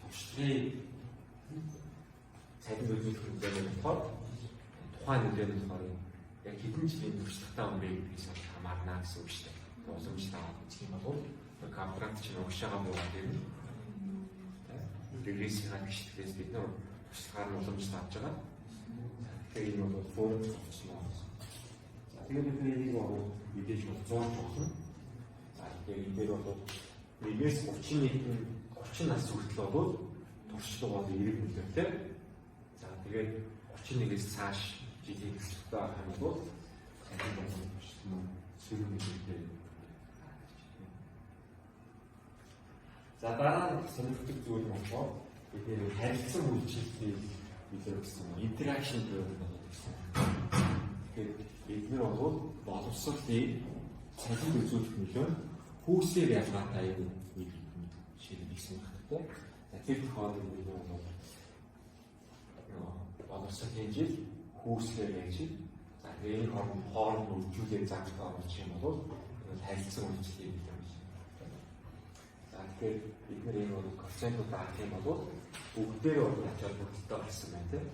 S1: туршлагын цалин үзүүлэх хэмжээний болохоор тухайн нөлөөний болохоор яг хэдэн жилийн туршлагатай юм бэ гэдгээс хамаарна гэсэн үг шүү дээ. Уламжлалт авах гэх юм бол контракт чинь уушаага муугаад ирнэ. Регрессийн гişтгээс бид нар туршлагаар нь уламжлалт авч байгаа. Тэгэхээр энэ бол форм болчихно. За тэгээд бид энийг бол мэдээж зурж болно. За тэгээд энэ дээр бол 1-ээс 30 нас хүртэл бол туршлага бол 90 нөлөөтэй. За тэгээд 31-ээс цааш жилийн туршлагатай байх юм бол цалин боловсрол сөрөг нөлөөтэй. За дараа нь сонирхдаг зүйл нь болохоор бидний харилцан үйлчлэлийг илэрхийлсэн интеракшн гэдэг нь гэсэн. Тэгэхээр эдгээр бол боловсролын цалин үзүүлэх нөлөө хүүсээр ялгаатай юм нэг шийдвэрсэн хэрэгтэй. За тэр тохиолдолд бид бол боловсролын жил хүүсээр яаж за энэ хооронд үржүүлээ заавал оруулах юм бол харилцан үйлчлэлийг илэрхийлсэн. За тэгэхээр бид нар энэ бол коэффициентууд авах юм бол бүгдээр бол ачаал бүртэлтэй болсон байна тийм.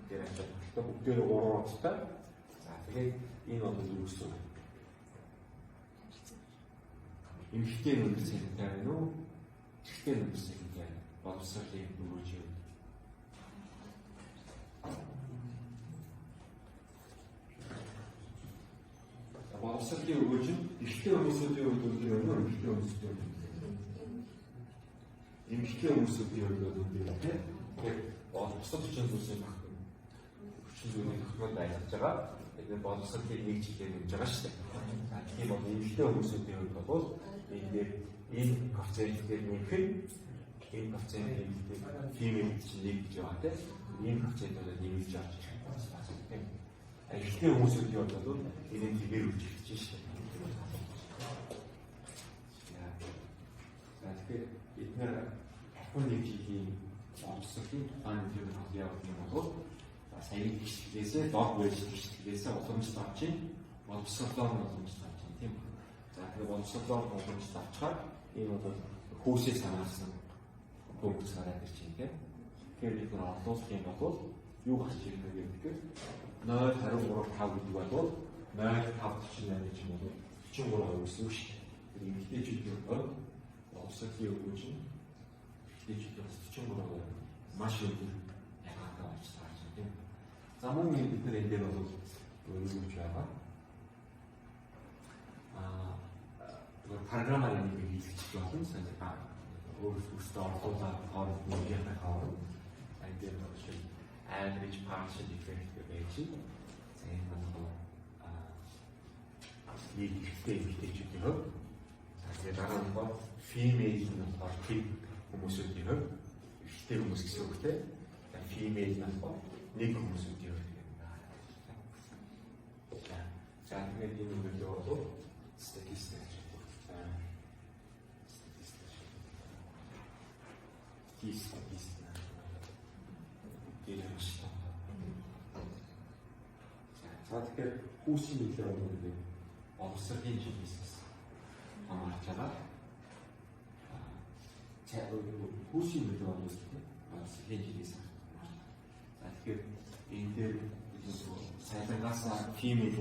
S1: Тэр ачаал бүртэлтэй бүгдээр 3-тай. За тэгээд энэ бол юу гэсэн үг? Эмэгтэй нөхөр цалинтай байна уу? Эрэгтэй нөхөр цалинтай байна. Боловсролын нөгөөж юу? Боловсролын өгөөж эрэгтэй хүмүүсийн хувьд үнээр байна уу? Эмэгтэй хүмүүсийн хувьд. Эмэгтэй хүмүүсийн хувьд үнээр тийм. Тэгэхээр бусад хүчин зүйлсийн багтана. Хүчин зүйлийн тогтмол байлгаж байгаа. Тэгээд боловсролын нэг жилээр нэмж байгаа шүү дээ. Тийм бол эмэгтэй хүмүүсийн хувьд бол энэ дээр энэ коэффициентээр нэмэхэд энэ коэффициентээр female чинь нэг гэж байгаа тийм. Энэ коэффициентээр нэмж авч байгаа. Эрэгтэй хүмүүсийн хувьд бол энэ тэгэр үржигдэж шүү дээ. За тэгэхээр бид нэр ахын нэг жилийн боловсролын тухайн нөлөөний явах юм бол саяны гişтгэлээсээ доод байж гişтгэлээсээ уламжлалт авч чинь боловсролоор уламжлалт авч чинь тийм. За тэгээд боловсролоор уламжлалт авчихаар энэ бол хүүсээс хамаарсан бүгд гараад ирж байна тийм. Тэгэхээр бид нар орлуулах юм бол юу гарч ирнэ гэхээр 0.23 гэдэг бол 0.548 гэж юм бол 43% өссөн шүү дээ. Тэр эмэгтэйчүүдийн хувьд боловсролын өгөөж нь статистикээс 43% маш өндөр ялгаатай болж таарч байна тийм. За мөн бид нар энэ дээр бол өөрөөр байгаа. Програмаар нэг хийлгэж болно. Санаа өөрсдөө орлуулаад хооронд нэгэн хооронд энэ дээр бол average partial effect гэж байна. За энэ бол нэг ихтэй мэдээчүүдийн хувьд. Тэгээд дараа нь бол female нь болохоор тийм хүмүүсүүдийн хувьд ихтэй хүмүүс гэсэн үг тийм. Female нь бол нэг хүмүүсүүдийн хувьд юм байна. За тэгээд энэ үйлдэл бол статистик. За тэгэхээр хүүсийн нөлөө өнөөгөө боловсролын жилээс хамаарч байгаа. За хүүсийн нөлөө өнөөгөө боловсролын жилээс хамаарч. За тэгэхээр энэ дээр сайлангаас female